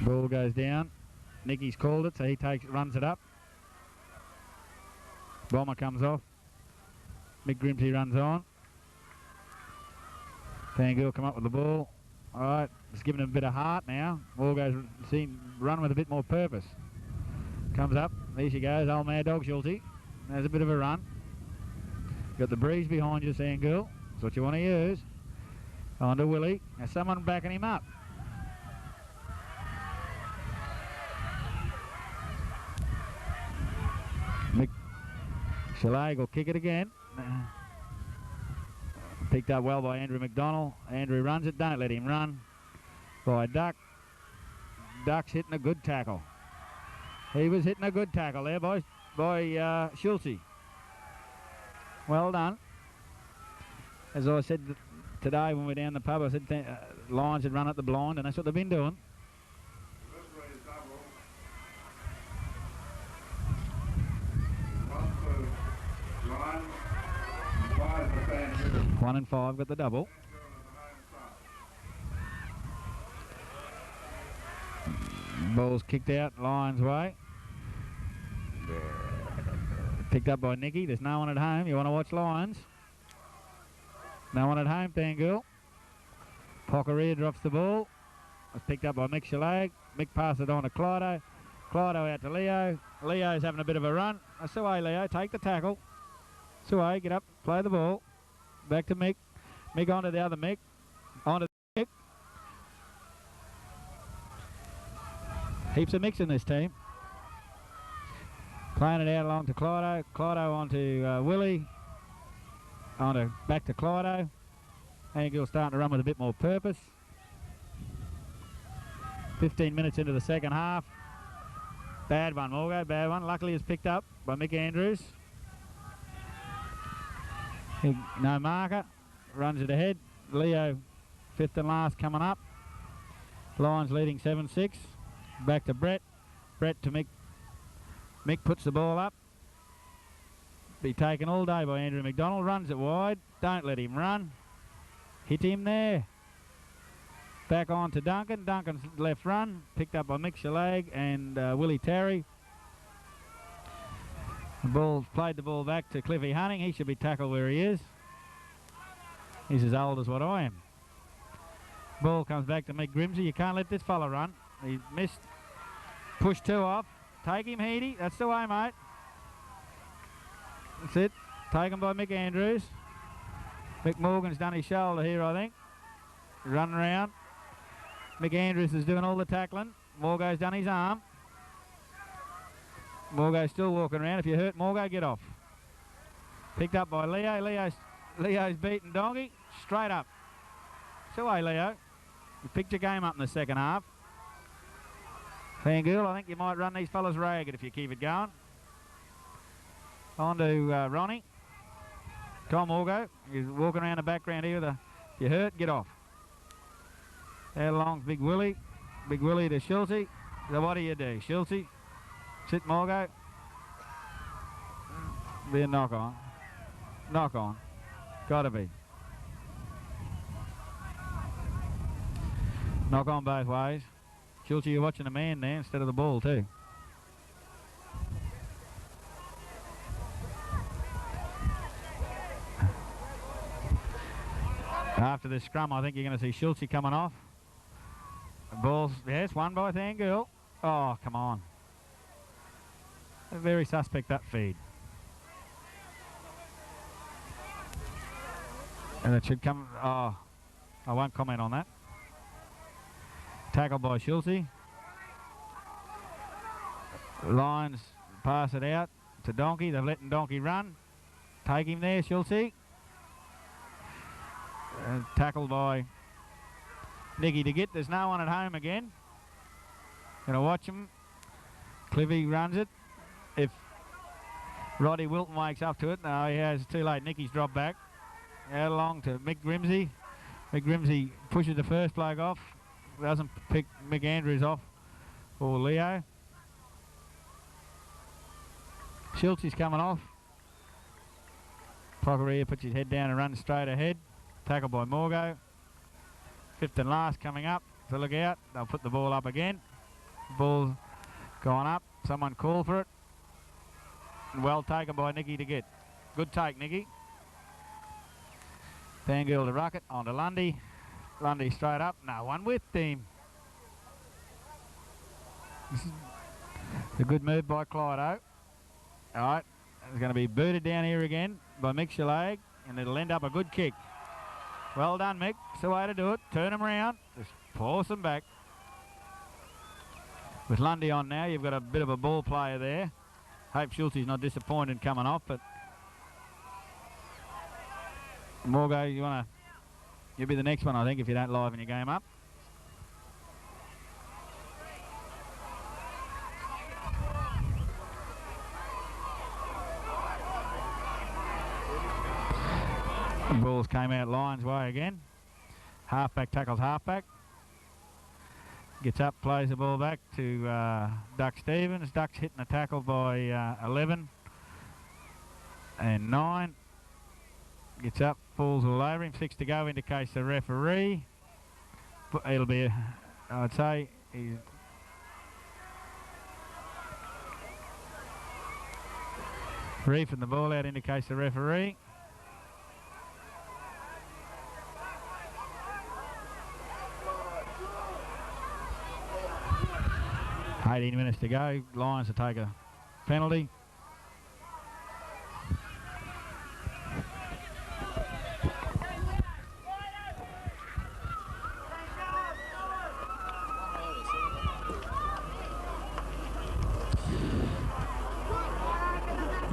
Ball goes down. Nicky's called it, so he runs it up. Bomber comes off. Mick Grimsey runs on. Thangool come up with the ball. All right, it's giving him a bit of heart now. Ball goes, run with a bit more purpose. Comes up, there she goes, old Mad Dog Schulte. There's a bit of a run. Got the breeze behind you, Thangool. That's what you want to use. On to Willie. There's someone backing him up. Mick Chalag will kick it again. Picked up well by Andrew McDonald. Andrew runs it. Don't let him run. By Duck. Duck's hitting a good tackle. He was hitting a good tackle there by Schulte. Well done. As I said today when we were down the pub, I said Lions had run at the blind, and that's what they've been doing. One and 5 got the double. Ball's kicked out Lions' way. Picked up by Nicky. There's no one at home. You want to watch Lions? No one at home, Thangool. Pocaria drops the ball. It's picked up by Mick Chalag. Mick passes it on to Clyde. Clyde out to Leo. Leo's having a bit of a run. That's the way, Leo. Take the tackle. That's the way. Get up. Play the ball. Back to Mick. Mick onto the other Mick. Onto the Mick. Heaps of Micks in this team. Playing it out along to Clydo. Clydo onto Willie. Back to Clydo. Thangool starting to run with a bit more purpose. 15 minutes into the second half. Bad one, Morgo, bad one. Luckily it's picked up by Mick Andrews. No marker. Runs it ahead. Leo, fifth and last, coming up. Lions leading 7-6. Back to Brett. Brett to Mick. Mick puts the ball up. Be taken all day by Andrew McDonald. Runs it wide. Don't let him run. Hit him there. Back on to Duncan. Duncan's left run. Picked up by Mick Shalag and Willie Terry. Played the ball back to Cliffy Hunting. He should be tackled where he is. He's as old as what I am. Ball comes back to Mick Grimsey. You can't let this fella run. He missed. Push two off. Take him, Heedy. That's the way, mate. That's it. Taken by Mick Andrews. Mick Morgan's done his shoulder here, I think. Run around. Mick Andrews is doing all the tackling. Morgo's done his arm. Morgo's still walking around. If you're hurt, Morgo, get off. Picked up by Leo. Leo's beaten Donkey. Straight up. So away, Leo. You picked your game up in the second half. Thangool, I think you might run these fellas ragged if you keep it going. On to Ronnie. Tom Morgo. He's walking around the background here. If you're hurt, get off. Out along's Big Willie. Big Willie to Schulte. So what do you do? Schulte. Sit Morgo. Be a knock on. Knock on. Gotta be. Knock on both ways. Schulte, you're watching a man there instead of the ball too. After this scrum, I think you're going to see Schulte coming off. Ball's, yes, won by Thangool. Oh, come on. Very suspect, that feed. And it should come, oh, I won't comment on that. Tackled by Schulte. Lions pass it out to Donkey. They've let Donkey run. Take him there, Schulte. Tackled by Nicky to get. There's no one at home again. Gonna watch him. Cliffy runs it. If Roddy Wilton wakes up to it, no, he has. It's too late. Nicky's dropped back. Out along to Mick Grimsey. Mick Grimsey pushes the first bloke off. Doesn't pick Mick Andrews off or Leo. Schultze's coming off. Prockeria puts his head down and runs straight ahead. Tackled by Morgo. Fifth and last coming up. So look out. They'll put the ball up again. Ball's gone up. Someone call for it. Well taken by Nicky to get. Good take, Nicky. Thangool to Ruckett. On to Lundy. Lundy straight up. No one with him. This is a good move by Clydo. All right. It's going to be booted down here again by Mick Shalag, and it'll end up a good kick. Well done, Mick. It's the way to do it. Turn them around. Just force them back. With Lundy on now, you've got a bit of a ball player there. Hope Schulte's not disappointed coming off, but Morgo, you'll be the next one, I think, if you don't liven your game up. The balls came out Lions' way again. Halfback tackles halfback. Gets up, plays the ball back to Duck Stevens. Duck's hitting a tackle by 11 and 9. Gets up, falls all over him. 6 to go, indicates the referee. It'll be, I'd say, he's reefing the ball out, indicates the referee. $18 minutes to go. Lions to take a penalty.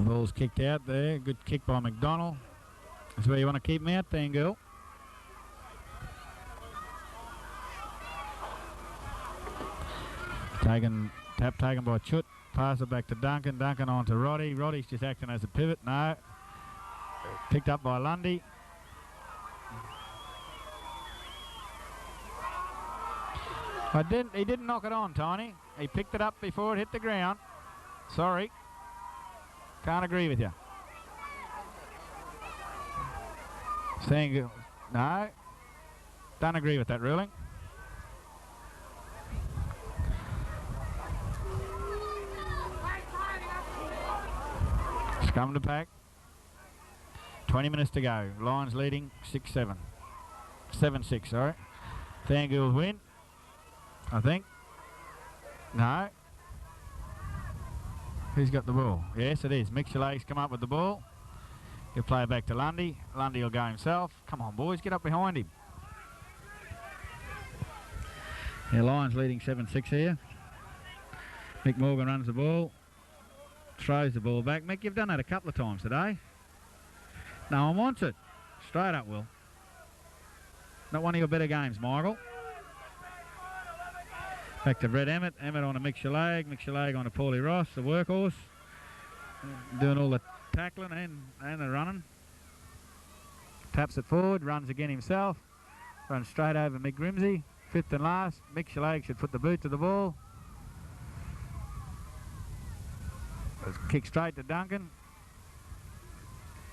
The ball's kicked out there. Good kick by McDonald. That's where you want to keep him out, Thangool. Taken by Chut. Pass it back to Duncan. Duncan on to Roddy. Roddy's just acting as a pivot. No. Picked up by Lundy. He didn't knock it on, Tiny. He picked it up before it hit the ground. Sorry. Can't agree with you. Saying no. Don't agree with that ruling. Scum to pack. 20 minutes to go. Lions leading 6-7. 7-6, sorry. Thangool's win, I think. No. Who's got the ball? Yes, it is. Mix your legs, come up with the ball. He'll play it back to Lundy. Lundy will go himself. Come on, boys, get up behind him. Yeah, Lions leading 7-6 here. Mick Morgan runs the ball. Throws the ball back. Mick, you've done that a couple of times today. No one wants it. Straight up, Will. Not one of your better games, Michael. Back to Brett Emmett. Emmett on to Mick Shalag. Mick Shalag on to Paulie Ross, the workhorse. Doing all the tackling and the running. Taps it forward, runs again himself. Runs straight over Mick Grimsey. Fifth and last. Mick Shalag should put the boot to the ball. Kick straight to Duncan.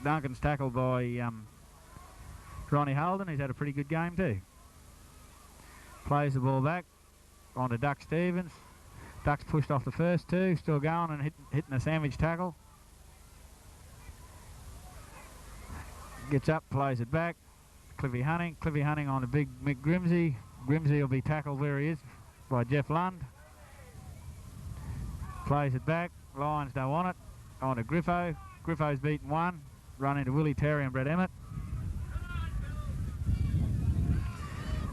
Duncan's tackled by Ronnie Holden. He's had a pretty good game too. Plays the ball back on to Duck Stevens. Duck's pushed off the first two, still going and hitting a sandwich tackle. Gets up, plays it back. Cliffy Hunting. Cliffy Hunting on to big Mick Grimsey. Grimsey will be tackled where he is by Jeff Lund. Plays it back. Lions don't want it. On to Griffo. Griffo's beaten one. Run into Willie Terry and Brett Emmett.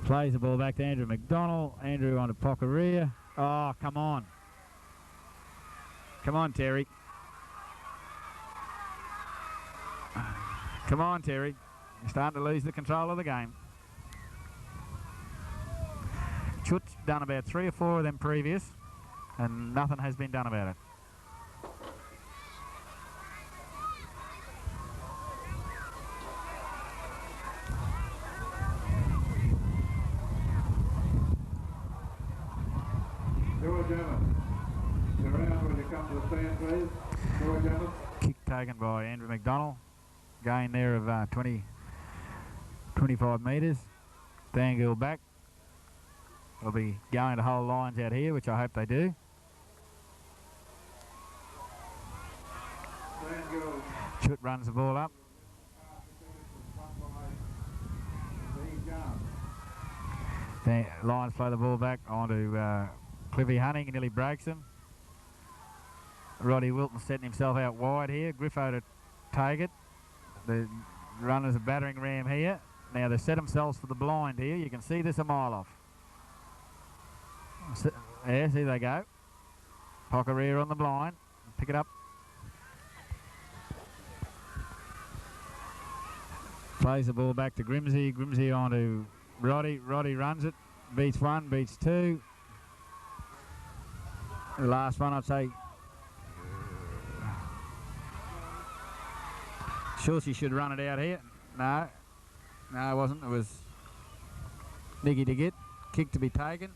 Plays the ball back to Andrew McDonald. Andrew on to Pockeria. Oh, come on. Come on, Terry. Come on, Terry. You're starting to lose the control of the game. Chut's done about 3 or 4 of them previous, and nothing has been done about it. Kick taken by Andrew McDonald. Gain there of 25 metres. Thangool back. They'll be going to hold Lions out here, which I hope they do. Chut runs the ball up. The Lions play the ball back onto Cliffy Hunting, nearly breaks him. Roddy Wilton setting himself out wide here. Griffo to take it. The runners a battering ram here. Now they set themselves for the blind here. You can see this a mile off. Yes, here they go. Pockeria on the blind. Pick it up. Plays the ball back to Grimsey. Grimsey on to Roddy. Roddy runs it. Beats one, beats two. The last one, I'd say. Sure, she should run it out here. No. No, it wasn't. It was Nicky to get. Kick to be taken.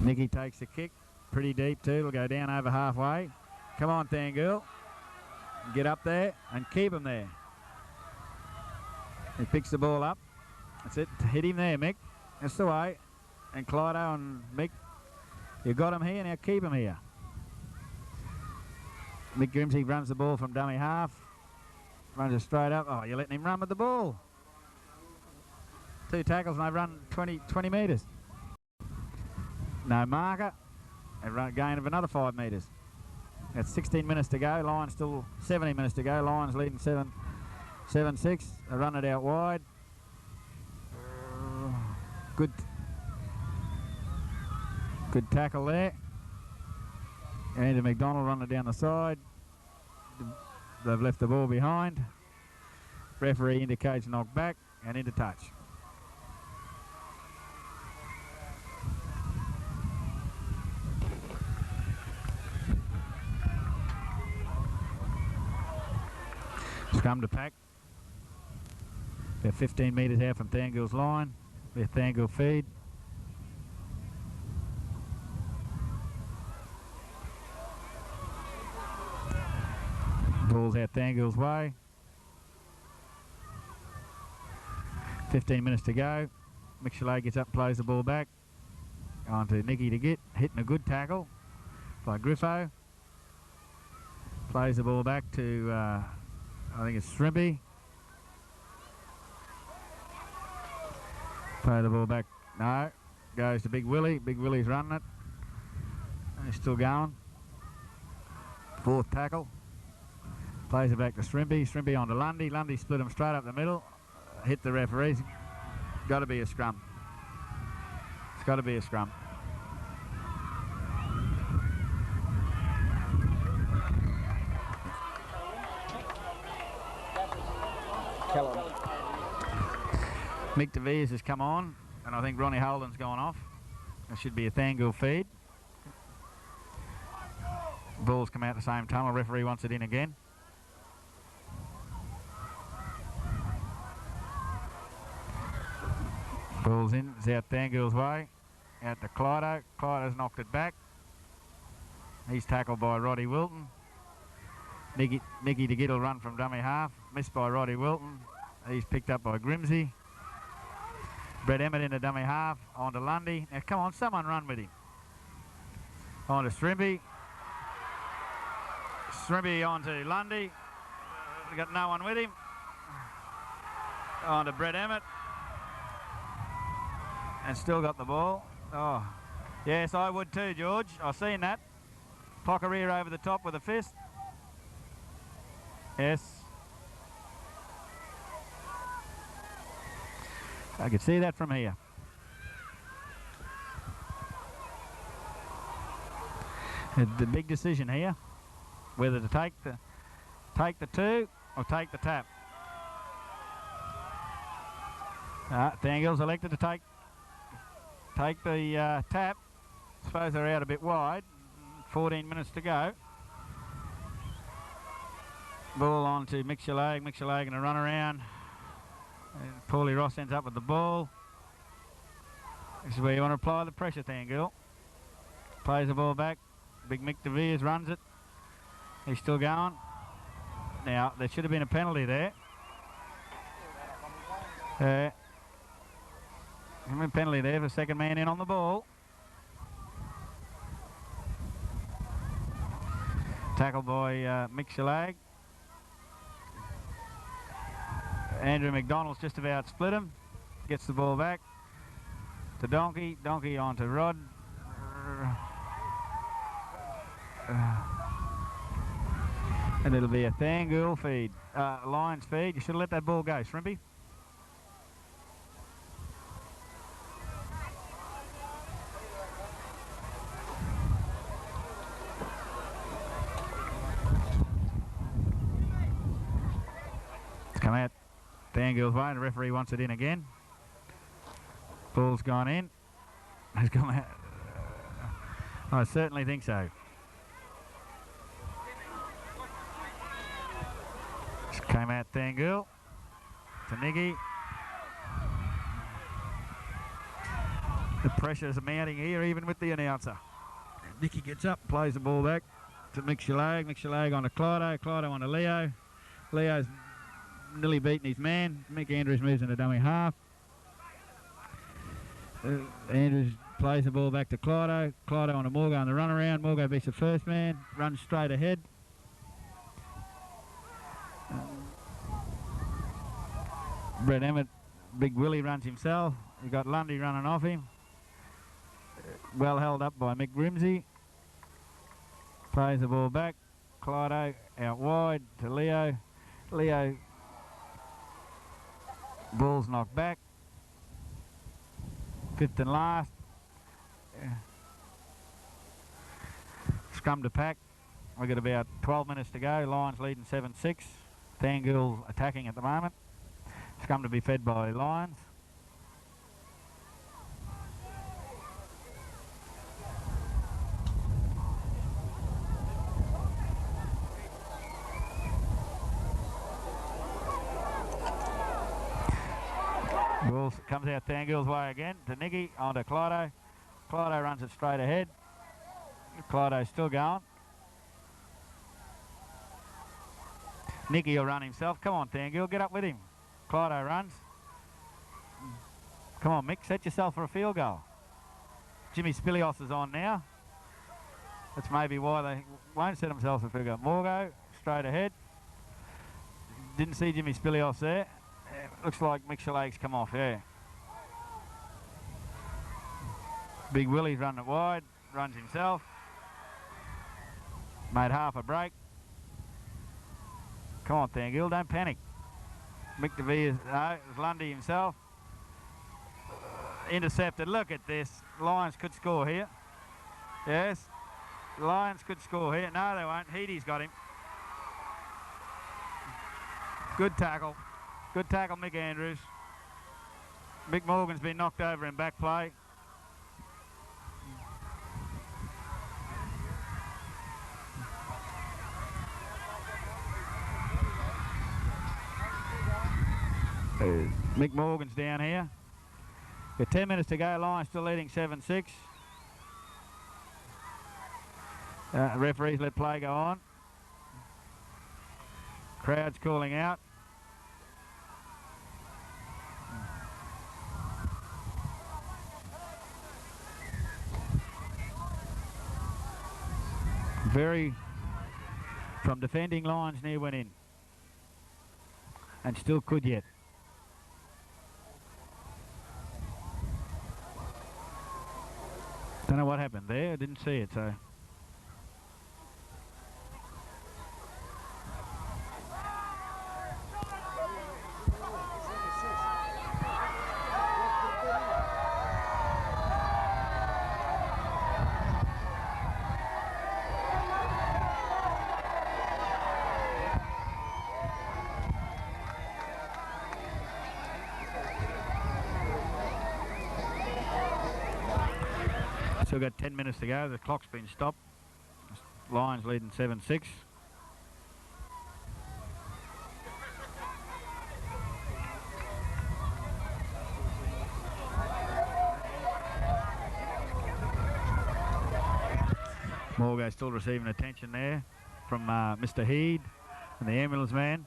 Nicky takes the kick. Pretty deep too. It'll go down over halfway. Come on, Thangool. Get up there and keep him there. He picks the ball up. That's it. Hit him there, Mick. That's the way. And Clydo and Mick, you got him here, now keep him here. Mick Grimsey runs the ball from dummy half. Runs it straight up. Oh, you're letting him run with the ball. 2 tackles and they run 20 metres. No marker. They run a gain of another 5 metres. That's 16 minutes to go. Lions still 17 minutes to go. Lions leading 7-6. They run it out wide. Good tackle there. Andy McDonald running down the side. They've left the ball behind. Referee indicates knock back and into touch. Scrum to pack. About 15 metres out from Thangool's line. Their Thangool feed. Ball's out Thangool's way. 15 minutes to go. Michelay gets up, plays the ball back. On to Nicky to get. Hitting a good tackle by Griffo. Plays the ball back to, I think it's Shrimpy. Play the ball back. No. Goes to Big Willie. Big Willie's running it. He's still going. Fourth tackle. Plays it back to Shrimpy. Shrimpy on to Lundy. Lundy split him straight up the middle. Hit the referees. Got to be a scrum. It's got to be a scrum. Mick DeVeers has come on, and I think Ronnie Holden's gone off. It should be a Thangool feed. Ball's come out the same tunnel. Referee wants it in again. Ball's in. It's out Thangool's way. Out to Clydo. Clydo's knocked it back. He's tackled by Roddy Wilton. Nicky DeGitt will run from dummy half. Missed by Roddy Wilton. He's picked up by Grimsey. Brett Emmett into dummy half. On to Lundy. Now come on, someone run with him. On to Shrimpy. Shrimpy on to Lundy. Got no one with him. On to Brett Emmett. And still got the ball. Oh, yes, I would too, George. I've seen that. Pockeria over the top with a fist. Yes. I could see that from here. The big decision here, whether to take the two or take the tap. Thangool's elected to take the tap. Suppose they're out a bit wide. 14 minutes to go. Ball on to Michelay. Michelay going to run around. And Paulie Ross ends up with the ball. This is where you want to apply the pressure, Thangool. Plays the ball back. Big Mick DeVeers runs it. He's still going. Now, there should have been a penalty there. Penalty there for second man in on the ball. Tackled by Mick Shalag. Andrew McDonald's just about split him. Gets the ball back to Donkey. Donkey on to Rod. And it'll be a Thangool feed. Lions feed. You should have let that ball go, Shrimpy. Come out Thangool's way. The referee wants it in again. Ball's gone in. Has come out. I certainly think so. Just came out Thangool to Niggy. The pressure's mounting here, even with the announcer. Nicky gets up, plays the ball back to Mick Shalag. Mick Shalag on to Clydo. Clydo on to Leo. Leo's nearly beaten his man. Mick Andrews moves into dummy half. Andrews plays the ball back to Clydo. Clydo on to Morgo on the run around. Morgo beats the first man. Runs straight ahead. Brett Emmett, Big Willie runs himself. You've got Lundy running off him. Well held up by Mick Grimsey. Plays the ball back. Clydo out wide to Leo. Leo, ball's knocked back. Fifth and last. Scrum to pack. We've got about 12 minutes to go. Lions leading 7-6. Thangool attacking at the moment. Scrum to be fed by Lions. Ball comes out Thangool's way again to Nicky, onto Callide. Callide runs it straight ahead. Callide's still going. Nicky will run himself. Come on, Thangool, get up with him. Callide runs. Come on, Mick, set yourself for a field goal. Jimmy Spilios is on now. That's maybe why they won't set themselves for a field goal. Morgo, straight ahead. Didn't see Jimmy Spilios there. Looks like Mick's legs come off, yeah. Big Willie's running it wide, runs himself. Made half a break. Come on, Thangool, don't panic. Mick DeVere, no, it was Lundy himself. Intercepted, look at this. Lions could score here. Yes, Lions could score here. No, they won't. Heaty's got him. Good tackle. Good tackle, Mick Andrews. Mick Morgan's been knocked over in back play. Mick Morgan's down here. Got 10 minutes to go. Lions still leading 7-6. Referees let play go on. Crowd's calling out. Very from defending Lions near went in. And still could yet. Don't know what happened there. I didn't see it, so. Still got 10 minutes to go. The clock's been stopped. Lions leading 7-6. Morgo still receiving attention there from Mr. Heed and the ambulance man.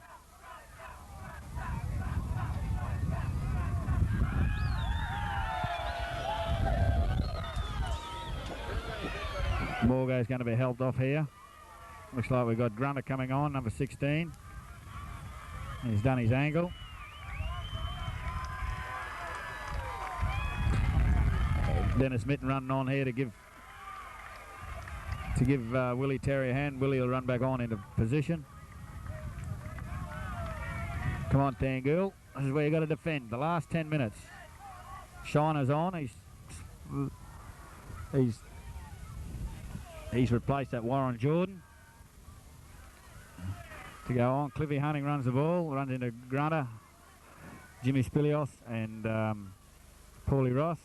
Morgo's going to be helped off here. Looks like we've got Grunter coming on, number 16. He's done his angle. Dennis Mitten running on here to give Willie Terry a hand. Willie will run back on into position. Come on, Thangool. This is where you got to defend. The last 10 minutes. Shiner's on. He's replaced that Warren Jordan. To go on, Cliffy Hunting runs the ball, runs into Grunter, Jimmy Spilios and Paulie Ross.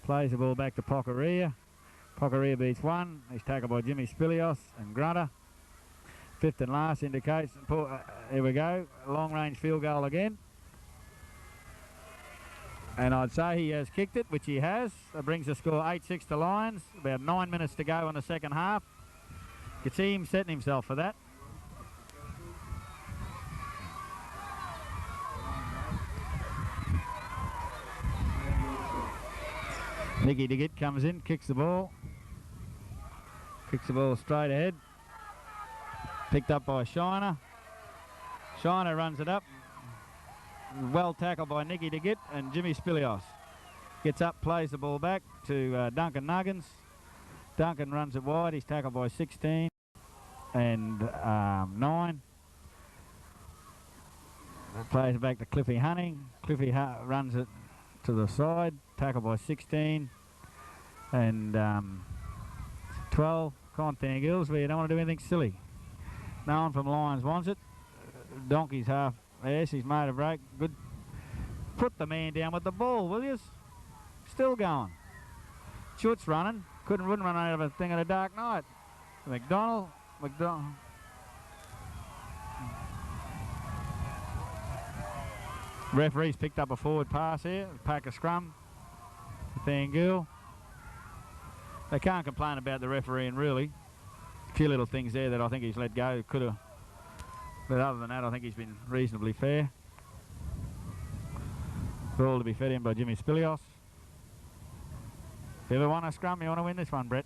Plays the ball back to Pocaria. Pocaria beats one. He's tackled by Jimmy Spilios and Grunter. Fifth and last indicates, here we go, long range field goal again. And I'd say he has kicked it, which he has. That brings the score 8-6 to Lions. About 9 minutes to go in the second half. You can see him setting himself for that. Nicky DeGitt comes in, kicks the ball. Kicks the ball straight ahead. Picked up by Shiner. Shiner runs it up. Well tackled by Nicky DeGitt and Jimmy Spilios. Gets up, plays the ball back to Duncan Nuggins. Duncan runs it wide. He's tackled by 16 and 9. Plays it back to Cliffy Hunting. Cliffy runs it to the side, tackle by 16 and 12. Come on, Thangool, but you don't want to do anything silly. No one from Lions wants it. Donkey's half. Yes, he's made a break. Good. Put the man down with the ball, will you? Still going. Shoot's running. Wouldn't run out of a thing in a dark night. McDonald. Referee's picked up a forward pass here. Pack a scrum. Thangool. They can't complain about the refereeing, really. A few little things there that I think he's let go. Could have. But other than that, I think he's been reasonably fair. Ball to be fed in by Jimmy Spilios. If you ever want a scrum, you want to win this one, Brett.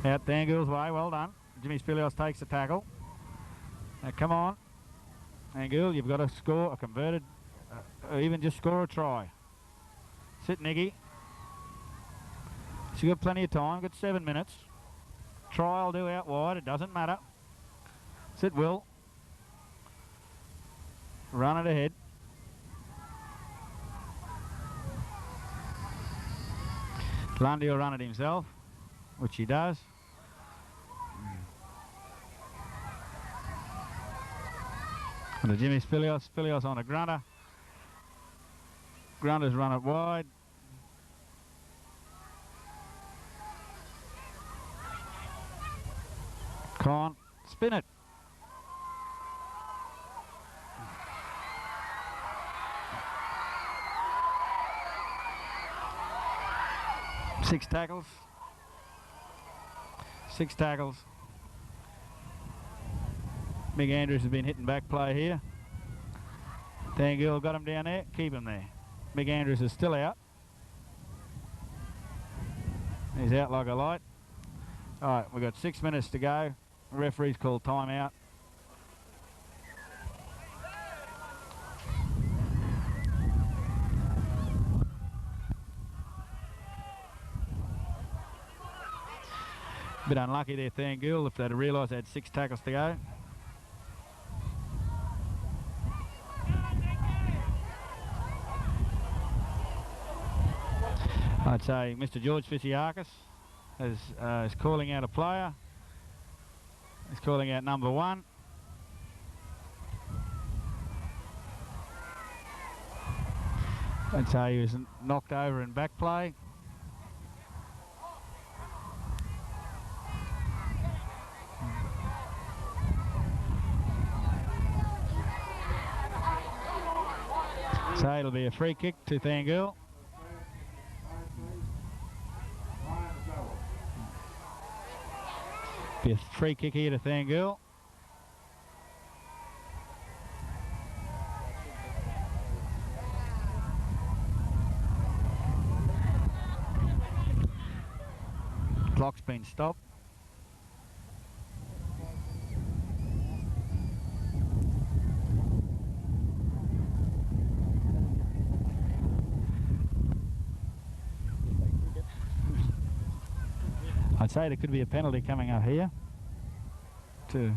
Out Thangool's way, well done. Jimmy Spilios takes the tackle. Now come on. Thangool, you've got to score a converted, or even just score a try. Sit, Nicky. She's got plenty of time, got 7 minutes. Try will do out wide, it doesn't matter. Sit, Will. Run it ahead. Lundy will run it himself, which he does. And to Jimmy Spilios. Spilios on a Grunter. Grunter's run it wide. Can't spin it. Six tackles. Big Andrews has been hitting back play here. Thangool got him down there. Keep him there. Big Andrews is still out. He's out like a light. All right, we've got 6 minutes to go. The referee's called timeout. Bit unlucky there, Thangool, if they'd have realised they had 6 tackles to go. I'd say Mr. George Physiakis is calling out a player. He's calling out number 1. I'd say he was knocked over in back play. So it'll be a free kick to Thangool. Be a free kick here to Thangool. Clock's been stopped. I'd say there could be a penalty coming up here to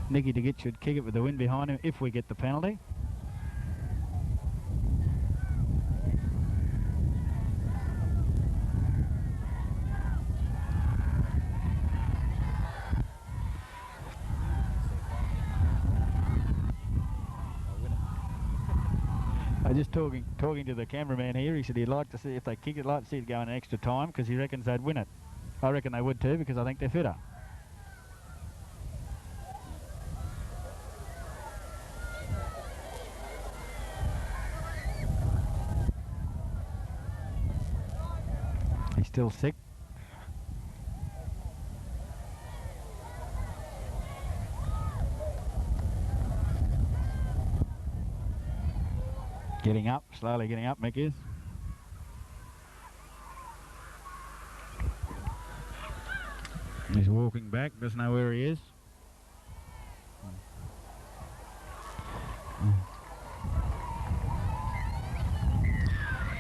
Nicky to should kick it with the wind behind him if we get the penalty. I just talking to the cameraman here. He said he'd like to see if they kick it, like to see it go in extra time because he reckons they'd win it. I reckon they would too because I think they're fitter. He's still sick. Getting up, slowly getting up, Mick is. He's walking back, doesn't know where he is.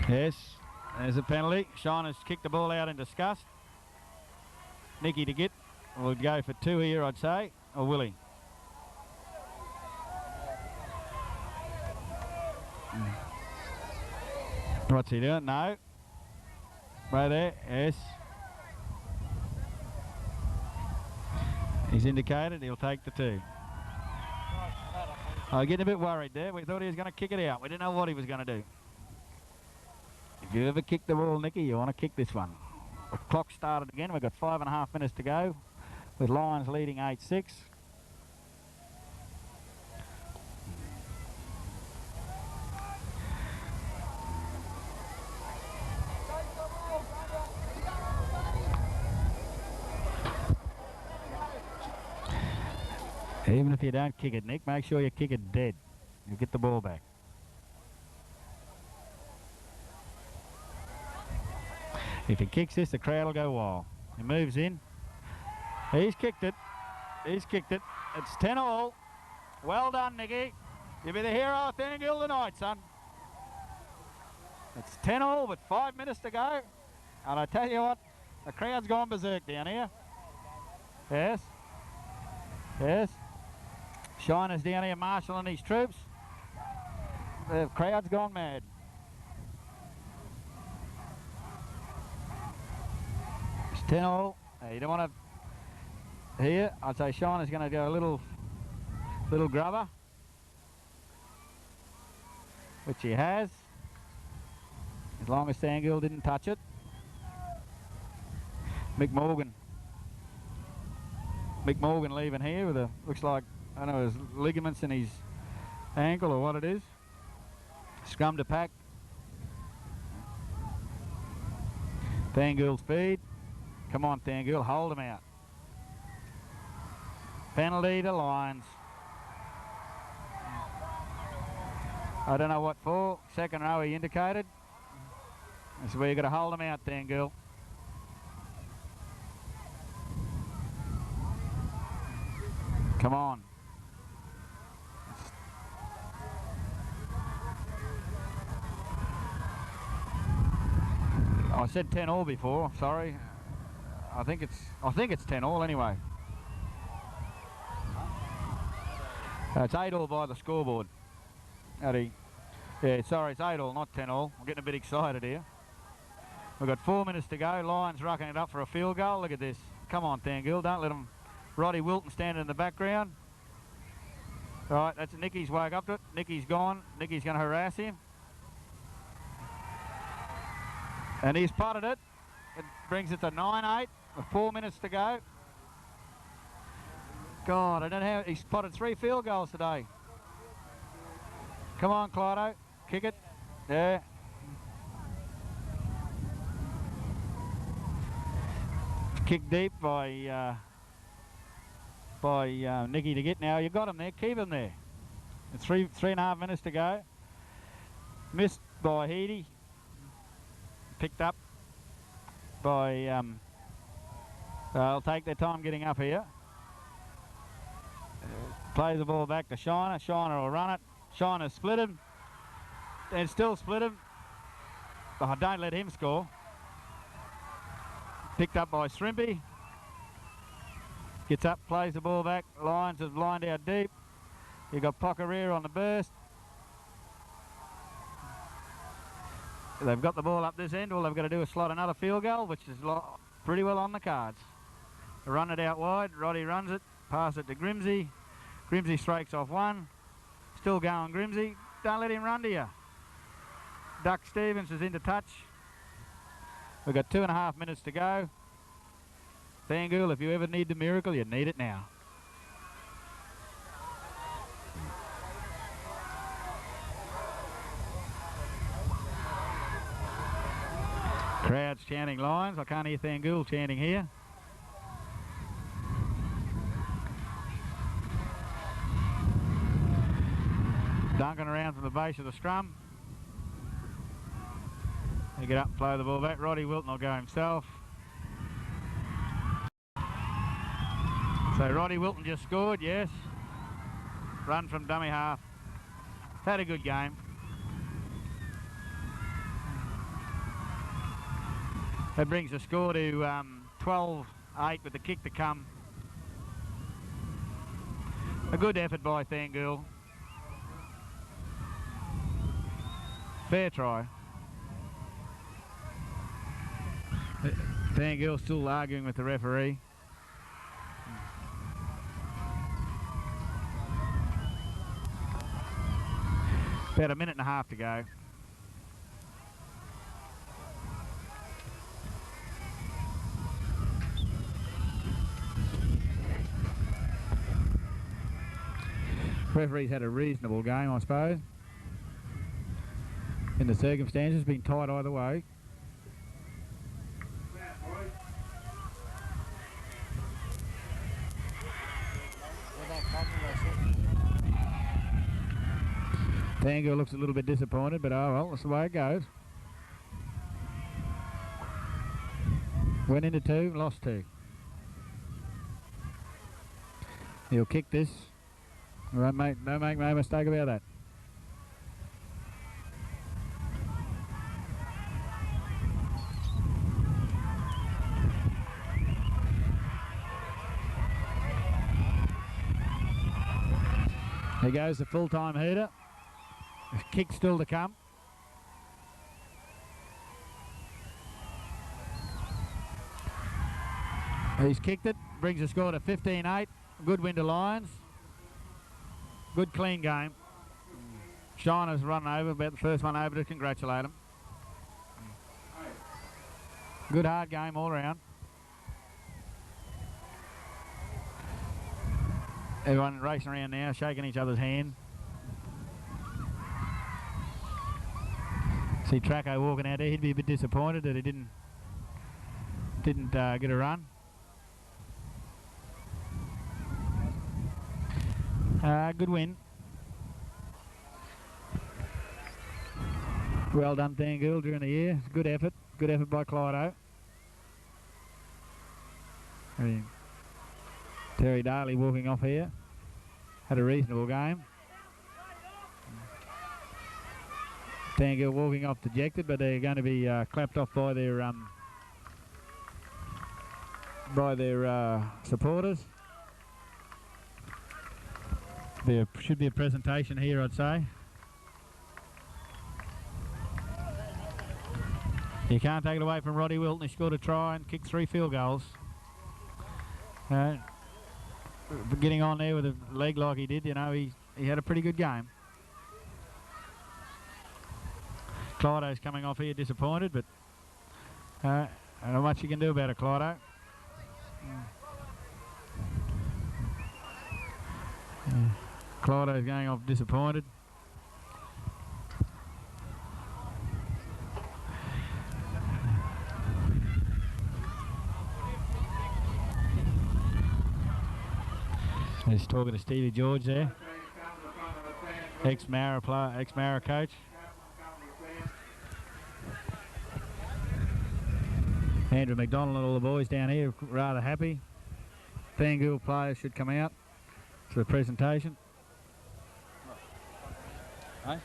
Yes, there's a penalty. Sean has kicked the ball out in disgust. Nicky to get, will go for 2 here, I'd say, or will he? What's he doing? No. Right there, yes. He's indicated he'll take the 2. I'm getting a bit worried there. We thought he was going to kick it out. We didn't know what he was going to do. If you ever kick the ball, Nicky, you want to kick this one. The clock started again. We've got 5.5 minutes to go, with Lions leading 8-6. Even if you don't kick it, Nick, make sure you kick it dead. You'll get the ball back. If he kicks this, the crowd will go wild. He moves in. He's kicked it. He's kicked it. It's 10-all. Well done, Nicky. You'll be the hero of Thangool tonight, son. It's 10-all with 5 minutes to go. And I tell you what, the crowd's gone berserk down here. Yes. Yes. Shiner's down here marshalling his troops. The crowd's gone mad. It's 10-all. You don't want to... Here, I'd say Shiner's going to go a little grubber. Which he has. As long as Thangool didn't touch it. Mick Morgan leaving here with a, looks like, I don't know, his ligaments in his ankle or what it is. Scrum to pack. Thangool's feed. Come on, Thangool, hold him out. Penalty to Lions. I don't know what for. Second row he indicated. This is where you've got to hold him out, Thangool. Come on. I said 10-all before, sorry. I think it's 10-all anyway. It's 8-all by the scoreboard. Yeah, sorry, it's 8-all, not 10-all. I'm getting a bit excited here. We've got 4 minutes to go. Lions rocking it up for a field goal. Look at this. Come on, Thangool, don't let them... Roddy Wilton standing in the background. All right, that's Nicky's woke up to it. Nicky's gone. Nicky's going to harass him. And he's putted it. It brings it to 9-8 with 4 minutes to go. God, I don't know how... He's potted 3 field goals today. Come on, Clydo. Kick it. Yeah. Kick deep by Nicky to get now. You got him there. Keep him there. 3.5 minutes to go. Missed by Heedy. Picked up by... they'll take their time getting up here. Plays the ball back to Shiner. Shiner will run it. Shiner split him. And still split him. Oh, don't let him score. Picked up by Shrimpy. Gets up, plays the ball back. Lions have lined out deep. You've got Pocareer on the burst. They've got the ball up this end. All they've got to do is slot another field goal, which is pretty well on the cards. They run it out wide. Roddy runs it. Pass it to Grimsey. Grimsey strikes off one. Still going Grimsey. Don't let him run to you. Duck Stevens is into touch. We've got 2.5 minutes to go. Thangool, if you ever need the miracle, you need it now. Crowd's chanting Lions. I can't hear Thangool chanting here. Duncan around from the base of the scrum. They get up and play the ball back. Roddy Wilton will go himself. So Roddy Wilton just scored, yes. Run from dummy half. Had a good game. That brings the score to 12-8 with the kick to come. A good effort by Thangool. Fair try. Thangool still arguing with the referee. About a minute and a half to go. Referee's had a reasonable game, I suppose. In the circumstances, been tight either way. Thangool looks a little bit disappointed, but oh well, that's the way it goes. Went into 2, lost 2. He'll kick this. Don't make no mistake about that. Here goes the full-time heater. Kick still to come. He's kicked it, brings the score to 15-8. Good win to Lions. Good clean game. Shiner's run over, about the first one over to congratulate him. Good hard game all round. Everyone racing around now, shaking each other's hand. See Tracko walking out there, he'd be a bit disappointed that he didn't get a run. Good win. Well done Thangool during the year. Good effort by Callide. Terry Daly walking off here. Had a reasonable game. Thangool walking off dejected, but they're going to be clapped off by their supporters. There should be a presentation here, I'd say. You can't take it away from Roddy Wilton. He scored a try and kicked 3 field goals. Getting on there with a leg like he did, you know, he had a pretty good game. Clyde's coming off here disappointed, but not much you can do about it, Clyde. Clyde's going off disappointed. He's talking to Stevie George there, ex-Mara coach. Andrew McDonald and all the boys down here rather happy. Thangool players should come out for the presentation. Hey?